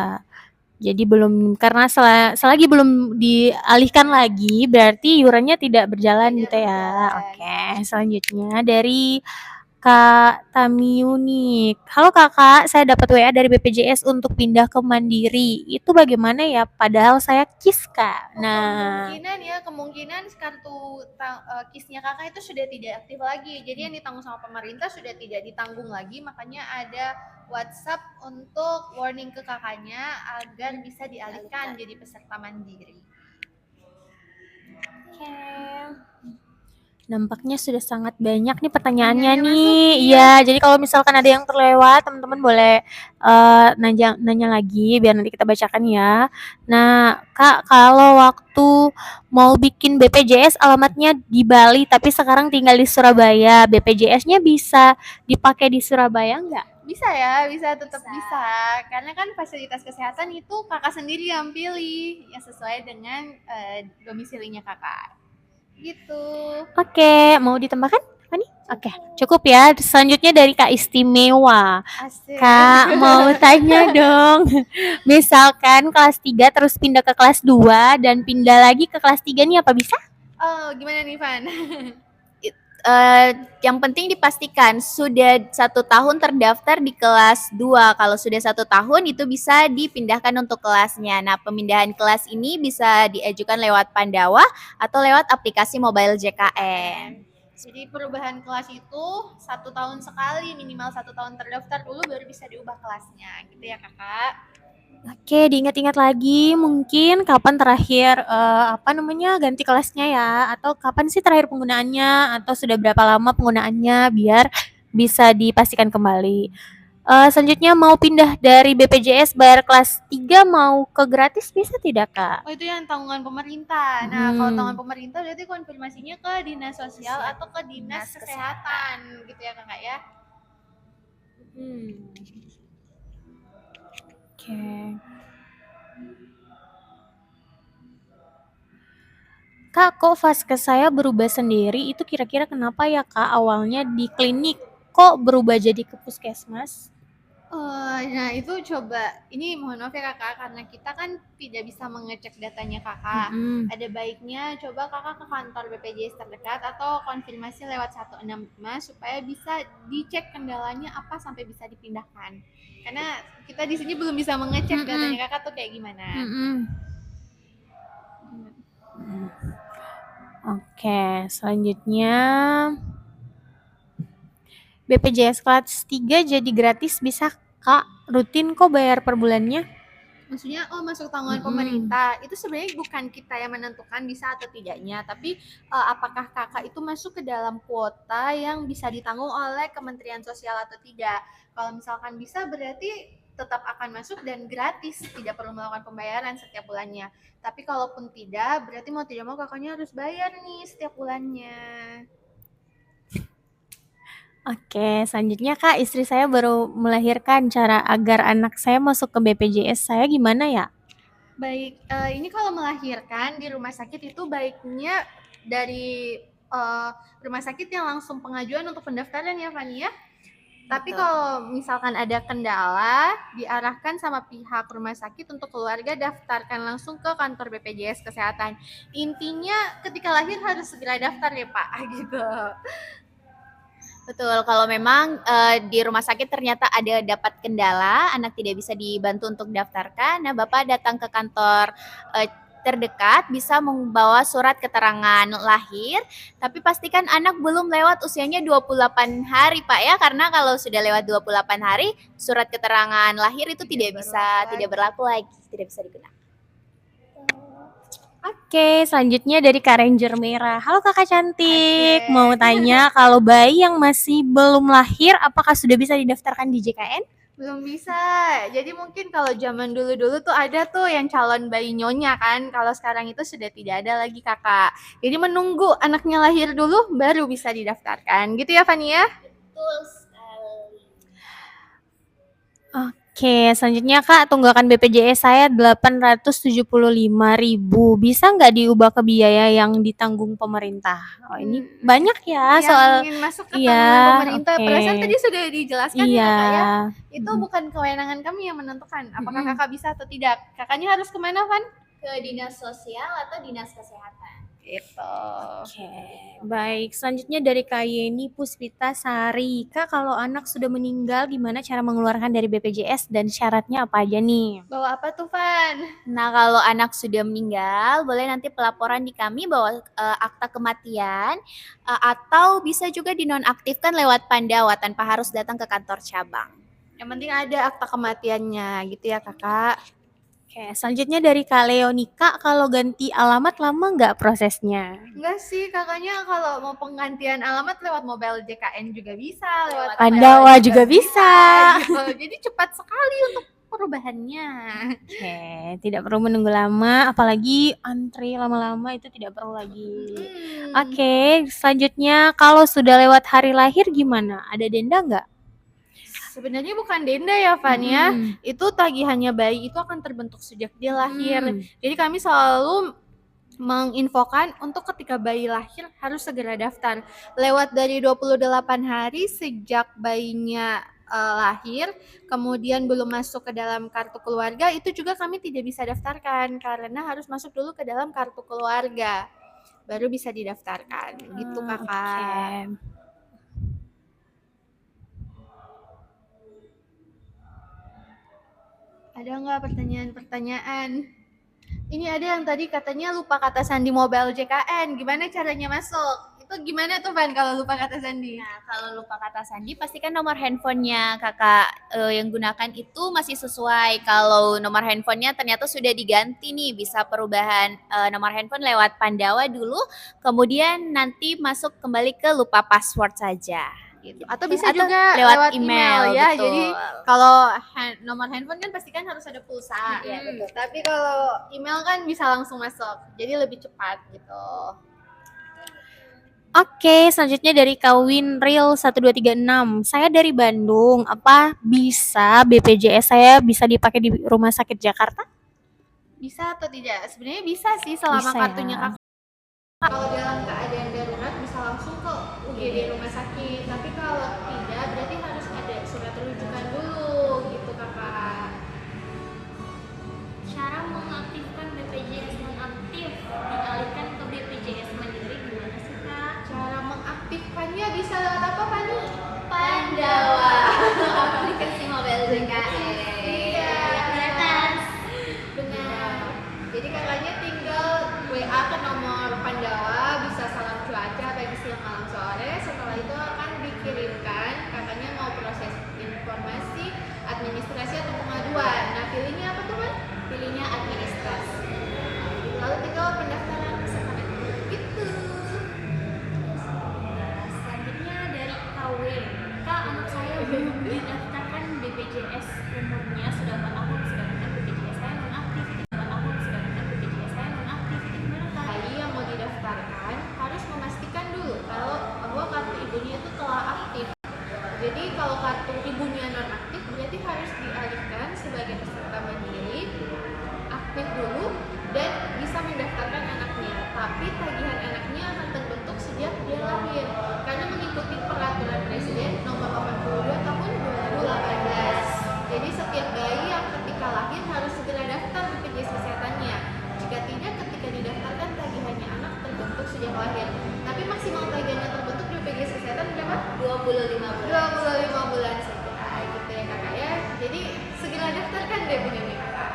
Jadi belum karena selagi belum dialihkan lagi berarti iurannya tidak berjalan gitu ya. Oke, selanjutnya dari Kak Tamiu nih. Halo Kakak, saya dapat WA dari BPJS untuk pindah ke Mandiri. Itu bagaimana ya? Padahal saya KIS Kak. Nah, Kemungkinan kartu KIS-nya kakak itu sudah tidak aktif lagi. Jadi yang ditanggung sama pemerintah sudah tidak ditanggung lagi, makanya ada WhatsApp untuk warning ke kakaknya agar bisa dialihkan jadi peserta mandiri. oke. Nampaknya sudah sangat banyak nih pertanyaannya Pertanyaannya nih. masuk, iya. Iya, jadi kalau misalkan ada yang terlewat, teman-teman boleh nanya lagi biar nanti kita bacakan ya. Nah, Kak, kalau waktu mau bikin BPJS alamatnya di Bali tapi sekarang tinggal di Surabaya, BPJS-nya bisa dipakai di Surabaya nggak? Bisa ya, tetap bisa. Karena kan fasilitas kesehatan itu kakak sendiri yang pilih yang sesuai dengan domisilinya kakak. Gitu. Oke, mau ditambahkan? Apa nih? Oke, cukup ya. Selanjutnya dari Kak Istimewa. Asik. Kak, mau tanya dong. Misalkan kelas 3 terus pindah ke kelas 2 dan pindah lagi ke kelas 3 nih apa bisa? Oh, gimana nih, Van? Yang penting dipastikan sudah 1 tahun terdaftar di kelas 2. Kalau sudah 1 tahun itu bisa dipindahkan untuk kelasnya. Nah, pemindahan kelas ini bisa diajukan lewat Pandawa atau lewat aplikasi mobile JKN. Jadi perubahan kelas itu 1 tahun sekali, minimal 1 tahun terdaftar dulu baru bisa diubah kelasnya, gitu ya kakak. Oke, diingat-ingat lagi mungkin kapan terakhir ganti kelasnya ya, atau kapan sih terakhir penggunaannya, atau sudah berapa lama penggunaannya biar bisa dipastikan kembali. Selanjutnya mau pindah dari BPJS bayar kelas 3 mau ke gratis bisa tidak Kak? Oh, itu yang tanggungan pemerintah. Nah, kalau tanggungan pemerintah berarti konfirmasinya ke dinas sosial atau ke dinas kesehatan, gitu ya kakak ya. Oke. Kak, kok vaskes saya berubah sendiri? Itu kira-kira kenapa ya Kak? Awalnya di klinik, kok berubah jadi ke puskesmas? Nah itu coba, ini mohon maaf ya kakak, karena kita kan tidak bisa mengecek datanya kakak. Ada baiknya coba kakak ke kantor BPJS terdekat atau konfirmasi lewat 165 supaya bisa dicek kendalanya apa sampai bisa dipindahkan. Karena kita di sini belum bisa mengecek datanya kakak tuh kayak gimana. Oke, selanjutnya BPJS kelas 3 jadi gratis bisa Kak? Rutin kok bayar per bulannya? Maksudnya masuk tanggungan pemerintah itu sebenarnya bukan kita yang menentukan bisa atau tidaknya, tapi apakah kakak itu masuk ke dalam kuota yang bisa ditanggung oleh Kementerian Sosial atau tidak. Kalau misalkan bisa berarti tetap akan masuk dan gratis, tidak perlu melakukan pembayaran setiap bulannya. Tapi kalaupun tidak, berarti mau tidak mau kakaknya harus bayar nih setiap bulannya. Oke, selanjutnya Kak, istri saya baru melahirkan. Cara agar anak saya masuk ke BPJS saya gimana ya? Baik, ini kalau melahirkan di rumah sakit itu baiknya dari rumah sakit yang langsung pengajuan untuk pendaftaran ya Fani ya. Tapi kalau misalkan ada kendala, diarahkan sama pihak rumah sakit untuk keluarga daftarkan langsung ke kantor BPJS Kesehatan. Intinya ketika lahir harus segera daftar ya Pak, gitu. Betul, kalau memang di rumah sakit ternyata ada dapat kendala, anak tidak bisa dibantu untuk daftarkan, nah Bapak datang ke kantor terdekat, bisa membawa surat keterangan lahir, tapi pastikan anak belum lewat usianya 28 hari Pak ya, karena kalau sudah lewat 28 hari, surat keterangan lahir itu tidak berlaku lagi, tidak bisa digunakan. Oke, selanjutnya dari Kak Ranger Merah. Halo kakak cantik, mau tanya kalau bayi yang masih belum lahir apakah sudah bisa didaftarkan di JKN? Belum bisa. Jadi mungkin kalau zaman dulu-dulu tuh ada tuh yang calon bayi nyonya kan. Kalau sekarang itu sudah tidak ada lagi kakak. Jadi menunggu anaknya lahir dulu baru bisa didaftarkan. Gitu ya Fani ya? Betul sekali. Oke, selanjutnya Kak, tunggakan BPJS saya 875.000. Bisa nggak diubah ke biaya yang ditanggung pemerintah? Oh, ini banyak ya soal ingin masuk ke tanggungan pemerintah. oke. Perasaan tadi sudah dijelaskan ya Iya. Kak ya. Itu bukan kewenangan kami yang menentukan apakah kakak bisa atau tidak. Kakaknya harus kemana Van? Ke dinas sosial atau dinas kesehatan. Gitu. Oke, baik. Selanjutnya dari Kak Yeni Puspita Sari. Kak, kalau anak sudah meninggal, gimana cara mengeluarkan dari BPJS dan syaratnya apa aja nih? Bawa apa tuh Van? Nah, kalau anak sudah meninggal, boleh nanti pelaporan di kami bawa akta kematian atau bisa juga dinonaktifkan lewat Pandawa tanpa harus datang ke kantor cabang. Yang penting ada akta kematiannya gitu ya kakak. Oke, selanjutnya dari Kak Leonika, kalau ganti alamat lama nggak prosesnya? Enggak sih, kakaknya kalau mau penggantian alamat lewat mobile JKN juga bisa, lewat Pandawa juga bisa. Gitu. Jadi cepat sekali untuk perubahannya. Oke, tidak perlu menunggu lama, apalagi antri lama-lama itu tidak perlu lagi. Oke, selanjutnya kalau sudah lewat hari lahir gimana? Ada denda nggak? Sebenarnya bukan denda ya Van ya, itu tagihannya bayi itu akan terbentuk sejak dia lahir. Jadi kami selalu menginfokan untuk ketika bayi lahir harus segera daftar. Lewat dari 28 hari sejak bayinya lahir, kemudian belum masuk ke dalam kartu keluarga, itu juga kami tidak bisa daftarkan karena harus masuk dulu ke dalam kartu keluarga. Baru bisa didaftarkan. Gitu kakak. Oke. Ada nggak pertanyaan-pertanyaan? Ini ada yang tadi katanya lupa kata sandi mobile JKN. Gimana caranya masuk? Itu gimana tuh Van kalau lupa kata sandi? Nah, kalau lupa kata sandi pastikan nomor handphonenya kakak yang gunakan itu masih sesuai. Kalau nomor handphonenya ternyata sudah diganti nih, bisa perubahan nomor handphone lewat Pandawa dulu, kemudian nanti masuk kembali ke lupa password saja. Gitu. Atau bisa juga lewat email ya. Betul. Jadi kalau nomor handphone kan pastikan harus ada pulsa. Iya, betul. Tapi kalau email kan bisa langsung masuk. Jadi lebih cepat gitu. Oke, selanjutnya dari Kawin Real 1236. Saya dari Bandung. Apa bisa BPJS saya bisa dipakai di Rumah Sakit Jakarta? Bisa atau tidak? Sebenarnya bisa sih selama bisa kartunya kakak. Kalau dalam keadaan darurat bisa langsung ke UGD rumah sakit. Tapi kalau tidak berarti harus ada surat rujukan dulu gitu kakak. Cara mengaktifkan BPJS nonaktif dialihkan ke BPJS Mandiri gimana sih Kak? Cara mengaktifkannya bisa lewat apa Fani? Pandawa. Aplikasi mobile JKN. Iya. Di atas. Benar. Jadi kakaknya tinggal WA ke nomor Pandawa, bisa pilihnya apa tuh, Man? Pilihnya administrasi. Lalu tinggal pendaftaran peserta gitu. Selanjutnya dari KW. Kak, anak saya belum didaftarkan BPJS, umurnya sudah 4 tahun, sedangkan BPJS saya nonaktif. 4 tahun, sedangkan BPJS saya nonaktif. Itu gimana, Kak? Bayi yang mau didaftarkan harus memastikan dulu kalau bahwa kartu ibunya itu telah aktif. Jadi kalau kartu ibunya non aktif berarti harus dialihkan sebagai peserta mandiri, aktif dulu dan bisa mendaftarkan anaknya. Tapi tagihan anaknya akan terbentuk sejak dia lahir karena mengikuti peraturan Presiden nomor 82 tahun 2018. Jadi setiap bayi yang ketika lahir harus segera daftar BPJS kesehatannya. Jika tidak, ketika didaftarkan tagihannya anak terbentuk sejak lahir. Tapi maksimal tagihannya terbentuk di BPJS kesehatan berapa? 25 bulan. 25 bulan saja gitu ya kakak ya. Jadi segera daftarkan deh punyanya kakak.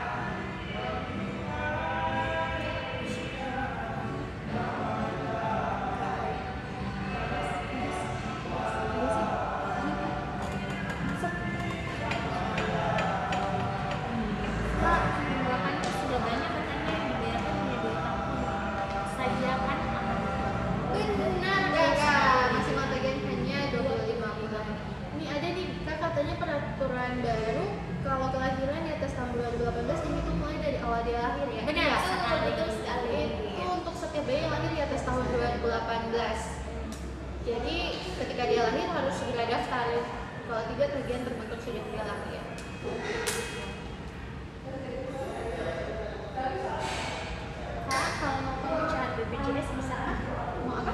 Kak, tunggakan itu sudah banyak katanya yang dibayarkan hanya 2 tahun. Saja kan akan Benar kakak, maksimal tagihan hanya 25 bulan. Ini ada nih kak, katanya peraturan baru kalau kelahiran di atas tahun 2018 ini tuh mulai dari awal dia lahir ya. Benar Iya, sekali. betul sekali. Itu untuk setiap bayi yang lahir di atas tahun 2018. Jadi ketika dia lahir harus segera daftar. Kalau tidak tagihan terbentuk sejak dia lahir. Kak, kalau mau pemecahan BPJS bisa kah? Mau apa?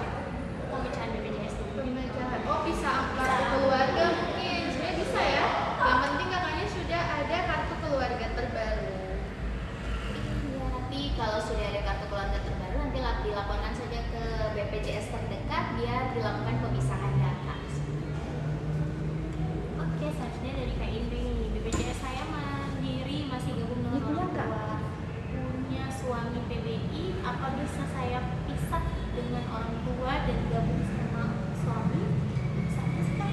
Pemecahan BPJS dulu. Pemecahan. Oh bisa kartu keluarga mungkin. Sebenarnya bisa ya. Yang penting kakaknya sudah ada kartu keluarga terbaru. Ya, tapi kalau sudah ada kartu keluarga terbaru nanti dilaporkan saja ke BPJS terdekat biar dilakukan pemisahan data. Oke, selanjutnya dari Kak Indri nih. BPJS saya mandiri, masih gabung dengan orang tua. Punya suami PBI, apa bisa saya pisah dengan orang tua dan gabung sama suami? Bisa nggak sih, Kak?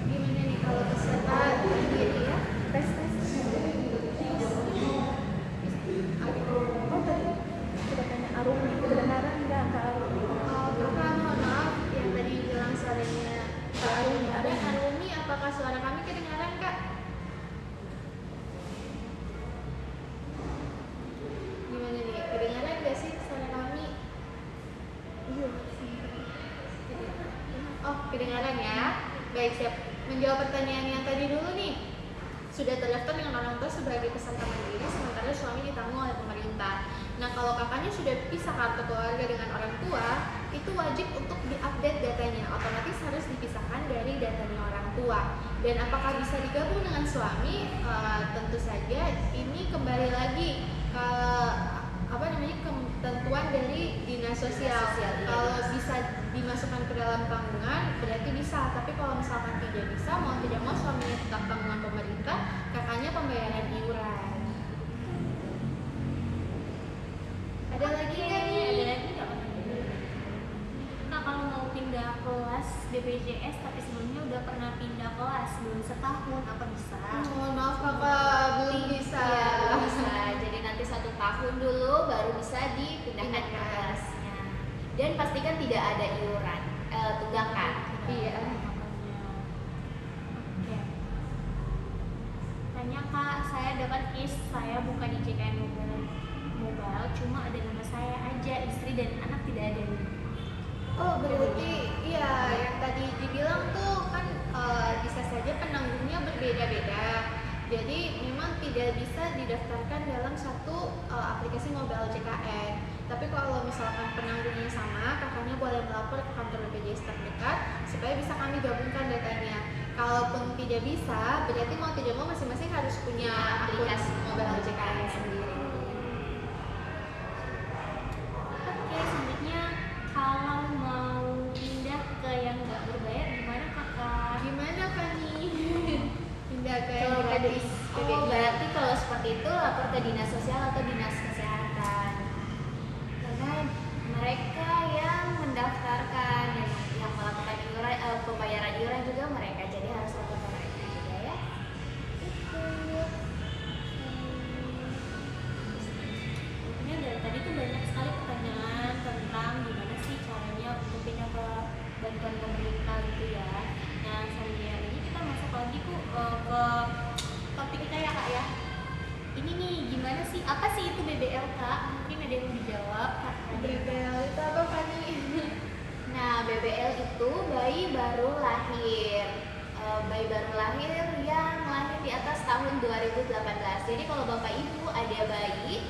Gimana nih kalau peserta mandiri ya? Tes. Oh tadi sudah tanya Arumi, kebenaran nggak Kak Arumi? Oh kakak mohon maaf yang tadi bilang suaranya Kak Arumi. Arumi, apakah suara kami kedengaran kak? Gimana nih, kedengaran nggak sih suara kami? Iya. Oh kedengaran ya? Baik siap. Menjawab pertanyaan yang tadi dulu nih. Sudah terdaftar dengan orang tua sebagai peserta mandiri, sementara suami ditanggung oleh pemerintah. Nah, kalau kakaknya sudah pisah kartu keluarga dengan orang tua, itu wajib untuk diupdate datanya. Otomatis harus dipisahkan dari datanya orang tua. Dan apakah bisa digabung dengan suami? Tentu saja ini kembali lagi ke ketentuan dari dinas sosial. Kalau bisa dimasukkan ke dalam tanggungan berarti bisa, tapi kalau misalkan tidak bisa, mau tidak mau suaminya tetap tanggungan pemerintah, kakaknya pembayaran iuran. Ada lagi nggak nih? Ada lagi nggak? Kak, kalau mau pindah kelas BPJS tapi sebelumnya udah pernah pindah kelas belum setahun, apa bisa? Mohon maaf kakak, belum bisa. Iya, belum bisa. Jadi nanti 1 tahun dulu baru bisa dipindahkan ke Pindahkan. kelasnya. Dan pastikan tidak ada iuran, tunggakan. Iya. Oke. Tanya Kak, saya dapat case saya buka di JKN Mobile, cuma ada nama saya aja, istri dan anak tidak ada. Oh berarti iya yang tadi dibilang tuh kan bisa saja penanggungnya berbeda-beda. Jadi memang tidak bisa didaftarkan dalam satu aplikasi mobile JKN. Tapi kalau misalkan penanggungnya sama, kakaknya boleh melapor ke kantor BPJS terdekat supaya bisa kami gabungkan datanya. Kalaupun tidak bisa, berarti mau tidak mau masing-masing harus punya aplikasi mobile JKN sendiri. Oke, selanjutnya kalau mau pindah ke yang nggak berbayar gimana Kakak? Gimana kan nih? Pindah ke yang Kalau gratis. Oh, berarti kalau seperti itu lapor ke dinas sosial atau dinas kesehatan. Karena mereka yang mendaftarkan dan yang melakukan iuran, pembayaran iuran juga mereka. Jadi harus lapor ke mereka juga ya. Itu. ini nih, gimana sih? Apa sih itu BBL Kak? Mungkin ada yang dijawab Kak. BBL itu apa Fani? Nah, BBL itu bayi baru lahir. Bayi baru lahir yang lahir di atas tahun 2018. Jadi kalau Bapak Ibu ada bayi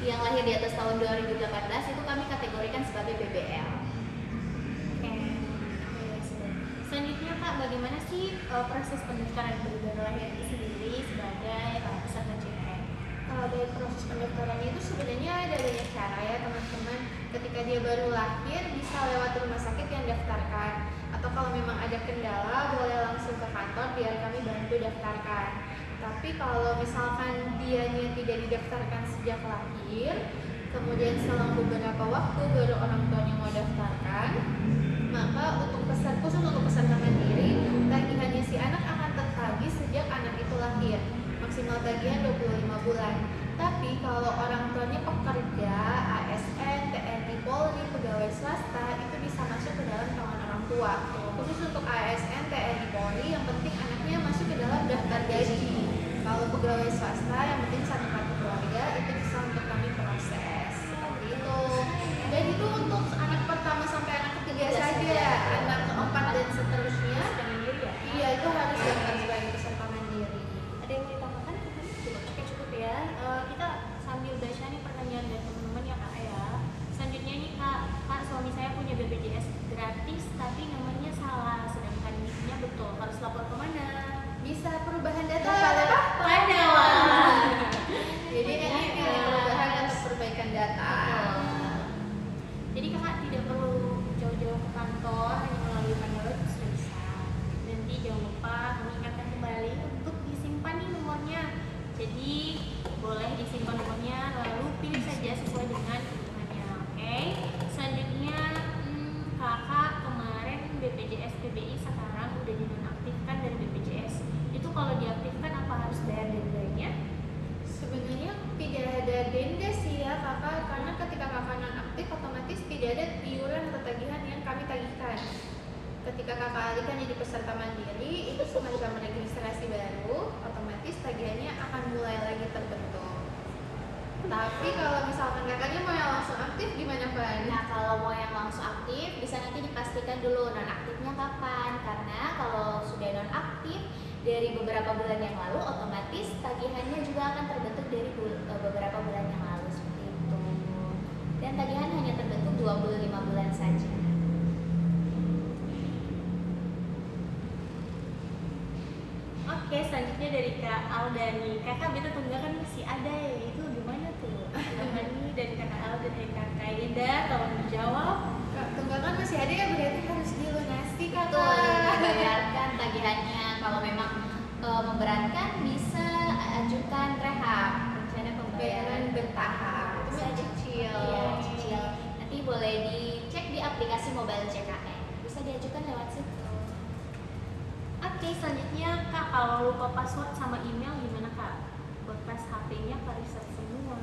yang lahir di atas tahun 2018 itu kami kategorikan sebagai BBL. Oke. Selanjutnya Kak, bagaimana sih proses pendaftaran bayi baru lahir itu sendiri sebagai peserta CPN? Dari proses pendaftarannya itu sebenarnya ada banyak cara ya teman-teman. Ketika dia baru lahir bisa lewat rumah sakit yang daftarkan, atau kalau memang ada kendala boleh langsung ke kantor biar kami bantu daftarkan. Tapi kalau misalkan dianya tidak didaftarkan sejak lahir, kemudian selang beberapa waktu baru orang tuanya mau daftarkan, maka khusus untuk peserta mandiri, tagihannya si anak akan tertagih sejak anak itu lahir. Maksimal tagihan 25 bulan. Tapi kalau orang tuanya pekerja, ASN, TNI, Polri, pegawai swasta, itu bisa masuk ke dalam tangan orang tua. Khusus untuk ASN, TNI, Polri, yang penting anaknya masuk ke dalam daftar gaji. Kalau pegawai swasta, yang penting satu kartu keluarga, itu bisa untuk kami proses. Seperti itu. Dan itu untuk anak pertama sampai anak ketiga saja. Anak keempat dan seterusnya, iya itu harus daftar sebagai peserta mandiri. Ada yang mau ditambahkan? Oke, cukup ya. Kita sambil baca nih pertanyaan dari teman-teman ya Kak ya. Selanjutnya nih Kak, suami saya punya BPJS gratis tapi nomornya salah, sedangkan NIK-nya betul. Harus lapor kemana? Bisa perubahan data Pada. Jadi ini pilih perubahan atau perbaikan data. Jadi kakak tidak perlu jauh-jauh ke kantor, hanya melalui panel web sudah bisa. Nanti jangan lupa mengingatkan kembali untuk disimpan nih nomornya. Jadi boleh disimpan nomornya, lalu pilih saja sesuai dengan kebutuhannya. Oke. Selanjutnya kakak kemarin BPJS PBI sekarang udah dinonaktifkan dari BPJS. Itu kalau diaktifkan apa harus bayar dendanya? Sebenarnya tidak ada denda sih ya kakak, karena ketika kakak non-aktif otomatis tidak ada iuran atau tagihan yang kami tagihkan. Ketika kakak alihkan jadi peserta mandiri, itu semacam registrasi baru, otomatis tagihannya akan mulai lagi terbentuk. Tapi kalau misalkan kakaknya mau yang langsung aktif gimana Van? Nah, kalau mau yang langsung aktif bisa nanti dipastikan dulu nonaktifnya kapan, karena kalau sudah nonaktif dari beberapa bulan yang lalu, otomatis tagihannya juga akan terbentuk dari beberapa bulan yang lalu seperti itu. Dan tagihan hanya terbentuk 25 bulan saja. Oke, selanjutnya dari Kak Aldani. Kakak beta tunggakan masih ada ya, itu gimana tuh? Aldani dan Kakak Alda dan Kakak Ida, tolong dijawab. Kak, tunggakan masih ada ya, berarti harus dilunasi kakak. Betul, dibayarkan tagihannya. Kalau memang memberatkan bisa ajukan rehab, rencana pembayaran bertahap. Bisa cicil. Iya, cicil. Nanti boleh dicek di aplikasi mobile CKN. Bisa diajukan lewat situ. Oke, selanjutnya Kak, kalau lupa password sama email gimana Kak? Buat pas HP-nya Kak reset semua.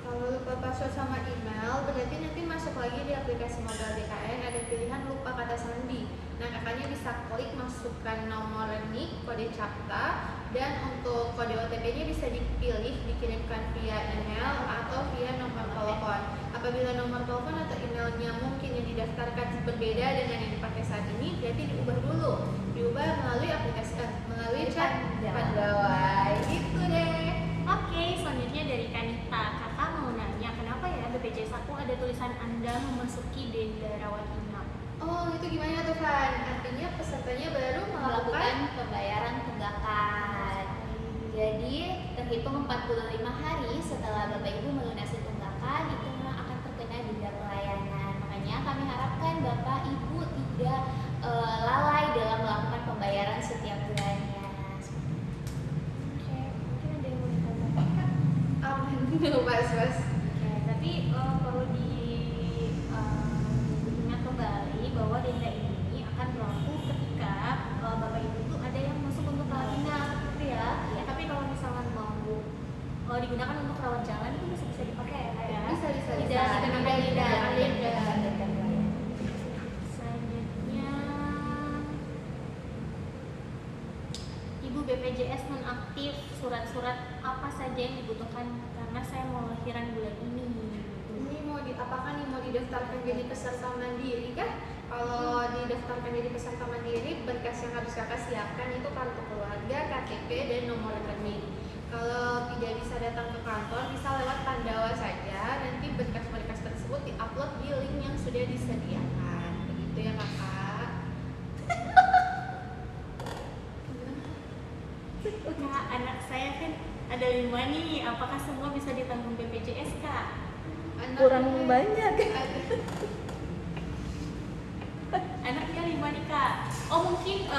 Kalau lupa password sama email, berarti nanti masuk lagi di aplikasi mobile BKN ada pilihan lupa kata sandi. Nah, kakaknya bisa klik masukkan nomor NIK, kode CAPTCA, dan untuk kode OTP-nya bisa dipilih dikirimkan via email atau via nomor telepon. Apabila nomor telepon atau emailnya mungkin yang didaftarkan berbeda dengan yang dipakai saat ini, berarti diubah dulu. Diubah melalui aplikasi melalui chat gawai. Gitu deh. Oke, selanjutnya dari Kanita. Kakak mau nanya, kenapa ya BPJS aku ada tulisan Anda memasuki denda rawat inap? Oh, itu gimana tuh Van? Artinya pesertanya baru Melakukan pembayaran tunggakan. Jadi terhitung 45 hari setelah Bapak Ibu melunasi tunggakan, itu memang akan terkena denda pelayanan. Makanya kami harapkan Bapak Ibu tidak lalai dalam melakukan pembayaran setiap bulannya. Oke, mungkin ada yang mau ditambahkan Kak? aman. Pas. Oke, tapi perlu diingat kembali bahwa denda ini akan berlaku ketika Bapak Ibu itu ada yang masuk untuk rawat inap, gitu ya. Iya. Tapi kalau misalkan mau digunakan untuk rawat jalan itu bisa dipakai ya Kak ya? Bisa. Tidak dikenakan denda. Denda. Selanjutnya Ibu BPJS nonaktif, surat-surat apa saja yang dibutuhkan karena saya mau lahiran bulan ini. Ini apakah nih mau didaftarkan jadi peserta mandiri kah? Kalau didaftarkan jadi peserta mandiri, berkas yang harus kakak siapkan itu kartu keluarga, KTP, dan nomor rekening. Kalau tidak bisa datang ke kantor, bisa lewat Pandawa saja. Nanti berkas-berkas tersebut diupload di link yang sudah disediakan. Begitu ya kakak. Kak, anak saya kan ada 5 nih, apakah semua bisa ditanggung BPJS, Kak? Kurang banyak. Anaknya 5 nih, Kak. Oh, mungkin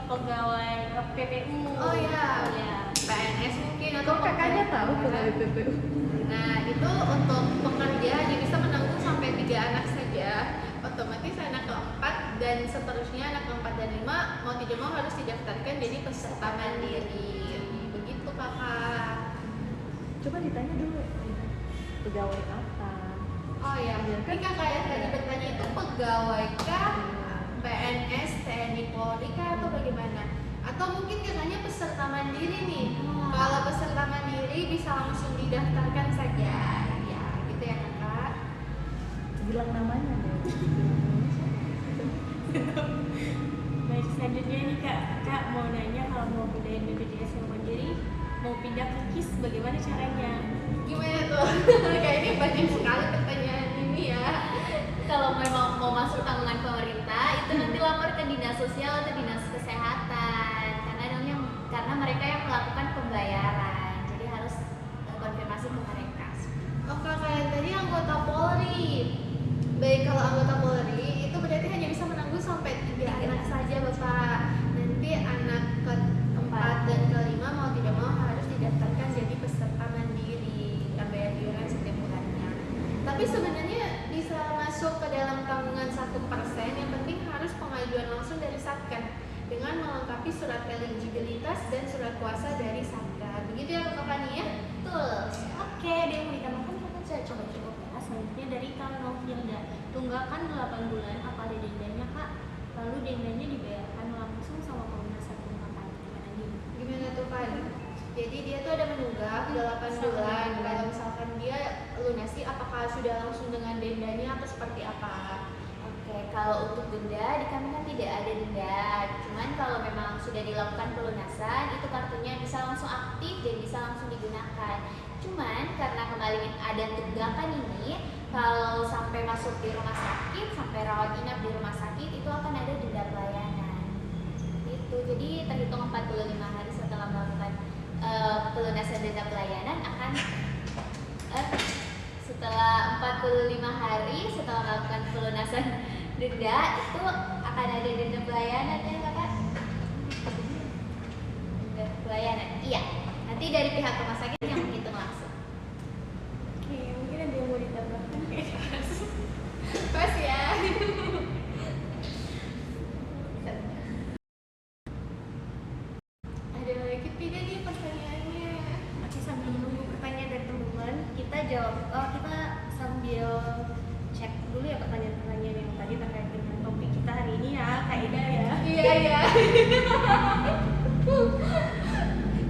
pegawai PPU. Oh ya, ya. PNS mungkin atau Kakaknya tahu pegawai pegawai PPU. Nah, itu untuk pekerja hanya bisa menanggung sampai 3 anak saja. Otomatis anak keempat dan seterusnya, anak keempat dan 5 mau tidak mau harus didaftarkan jadi peserta mandiri. Begitu kakak. Coba ditanya dulu pegawai apa. Oh ya, ini kakak yang tadi bertanya itu pegawai kah, PNS, TNI, Polri kah, atau bagaimana? Atau mungkin kakaknya peserta mandiri nih. Kalau peserta mandiri bisa langsung didaftarkan saja. Ya, gitu ya kakak. Bilang namanya deh. Baik, selanjutnya nih Kak mau nanya kalau mau pindahin BPJS yang mandiri, mau pindah ke KIS bagaimana caranya? Gimana tuh? Kayak ini banyak sekali pertanyaan ini ya. Kalau memang mau masuk tanggungan pemerintah itu nanti lapor ke dinas sosial atau dinas kesehatan karena mereka yang melakukan pembayaran, jadi harus konfirmasi ke mereka. Oh kakak yang tadi anggota Polri. Baik, kalau anggota Polri itu berarti hanya bisa menanggung sampai 3 anak saja bapak. Nanti anak keempat dan kelima mau tidak mau harus didaftarkan jadi peserta mandiri dan bayar iuran setiap bulannya. Tapi sebenarnya bisa masuk ke dalam tanggungan 1%, yang penting harus pengajuan langsung dari Satker dengan melengkapi surat eligibilitas dan surat kuasa dari Satker. Begitu ya kakak nih ya? Betul. Oke, ada yang mau ditambahkan Kakak? Saya coba ya. Selanjutnya dari Kak Novilda, tunggakan 8 bulan apa ada dendanya Kak? Lalu dendanya dibayarkan langsung sama pelunasan tunggakan. Gimana nih? Gimana tuh Pan? Jadi dia tuh ada menunggak 8 bulan. Kalau misalkan dia lunasi, apakah sudah langsung dengan dendanya atau seperti apa? Oke, kalau untuk denda di kami kan tidak ada denda. Cuman kalau memang sudah dilakukan pelunasan, itu kartunya bisa langsung aktif dan bisa langsung digunakan. Cuman karena kembali ada tunggakan ini, kalau sampai masuk di rumah sakit, sampai rawat inap di rumah sakit, itu akan ada denda pelayanan. Itu jadi terhitung 45 hari setelah melakukan pelunasan denda pelayanan akan setelah 45 hari setelah melakukan pelunasan denda itu akan ada denda pelayanan ya kakak? Denda pelayanan, iya. Nanti dari pihak rumah sakit yang menghitung langsung. Oke, mungkin ada yang mau ditambahkan? Pas ya. Ada lagi tidak nih pertanyaannya? Oke, sambil menunggu pertanyaan dari teman-teman, kita sambil cek dulu ya pertanyaan-pertanyaan yang tadi terkait dengan topik kita hari ini ya, Kak Ida ya. Iya iya.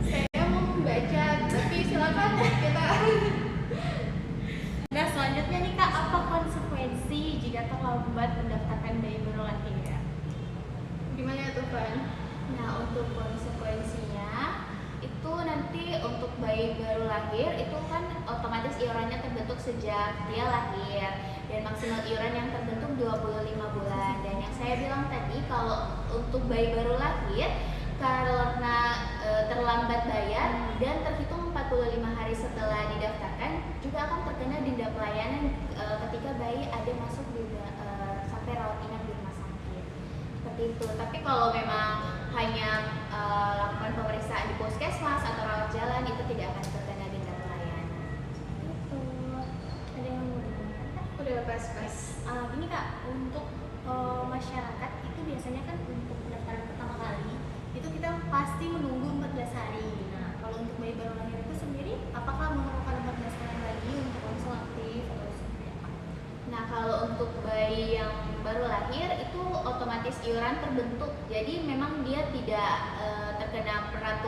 Saya mau membaca, tapi silakan kita. Nah, selanjutnya nih Kak, apa konsekuensi jika terlambat mendaftarkan bayi baru lahir ya? Gimana tuh Pan? Nah, untuk konsekuensinya itu nanti untuk bayi baru lahir itu kan otomatis iurannya terbentuk sejak dia lahir dan maksimal iuran yang terbentuk 25 bulan. Dan yang saya bilang tadi kalau untuk bayi baru lahir karena terlambat bayar dan terhitung 45 hari setelah didaftarkan juga akan terkena denda pelayanan ketika bayi ada masuk di sampai rawat inap di rumah sakit. Seperti itu. Tapi kalau memang hanya lakukan pemeriksaan di puskesmas atau rawat jalan itu tidak akan terkena denda pelayanan. Itu ada yang mau ditambahkan Kak? Udah pas-pas. Ini Kak, untuk masyarakat itu biasanya kan untuk pendaftaran pertama kali itu kita pasti menunggu 14 hari. Nah, kalau untuk bayi baru lahir itu sendiri, apakah memerlukan 14 hari lagi untuk konsul aktif atau seperti apa? Nah, kalau untuk bayi yang baru lahir itu otomatis iuran terbentuk. Jadi memang dia tidak terkena peraturan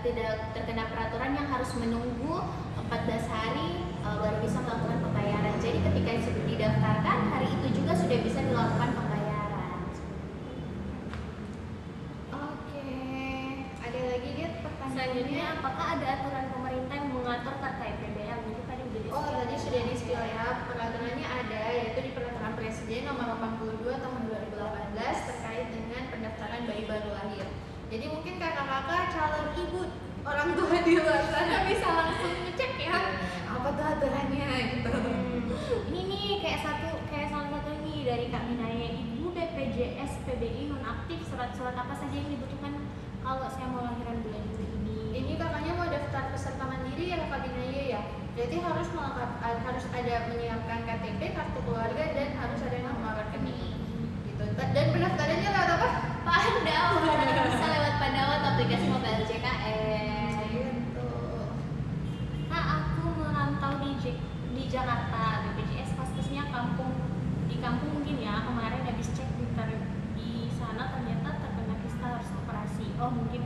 tidak terkena peraturan yang harus menunggu 14 hari baru bisa melakukan pembayaran. Jadi ketika sudah didaftarkan, hari itu juga sudah bisa dilakukan pembayaran. Oke, ada lagi Dit pertanyaannya? Selanjutnya, apakah ada aturan pemerintah yang mengatur terkait BBM? Itu tadi udah Oh, tadi sudah di-spill ya. Peraturannya ada, yaitu di Peraturan Presiden Nomor 82 Tahun 2018 terkait dengan pendaftaran bayi baru lahir. Jadi mungkin kakak-kakak calon ibu orang tua di luar sana bisa langsung ngecek ya apa tuh aturannya gitu. Ini nih kayak salah satu ini dari Kak Minaya, Ibu BPJS PBI nonaktif, surat-surat apa saja yang dibutuhkan kalau saya mau lahiran bulan Juli ini? Ini kakaknya mau daftar peserta mandiri ya Kak Binaya ya. Jadi harus ada menyiapkan KTP, kartu keluarga, dan harus ada nomor rekening. Gitu. Dan pendaftarannya lewat apa? Pandawa, bisa lewat Pandawa atau aplikasi mobile JKN. Gitu. Nah, aku merantau di Jakarta, BPJS Vaskesnya di kampung mungkin ya. Kemarin habis cek di sana ternyata terkena kita harus operasi. Oh, mungkin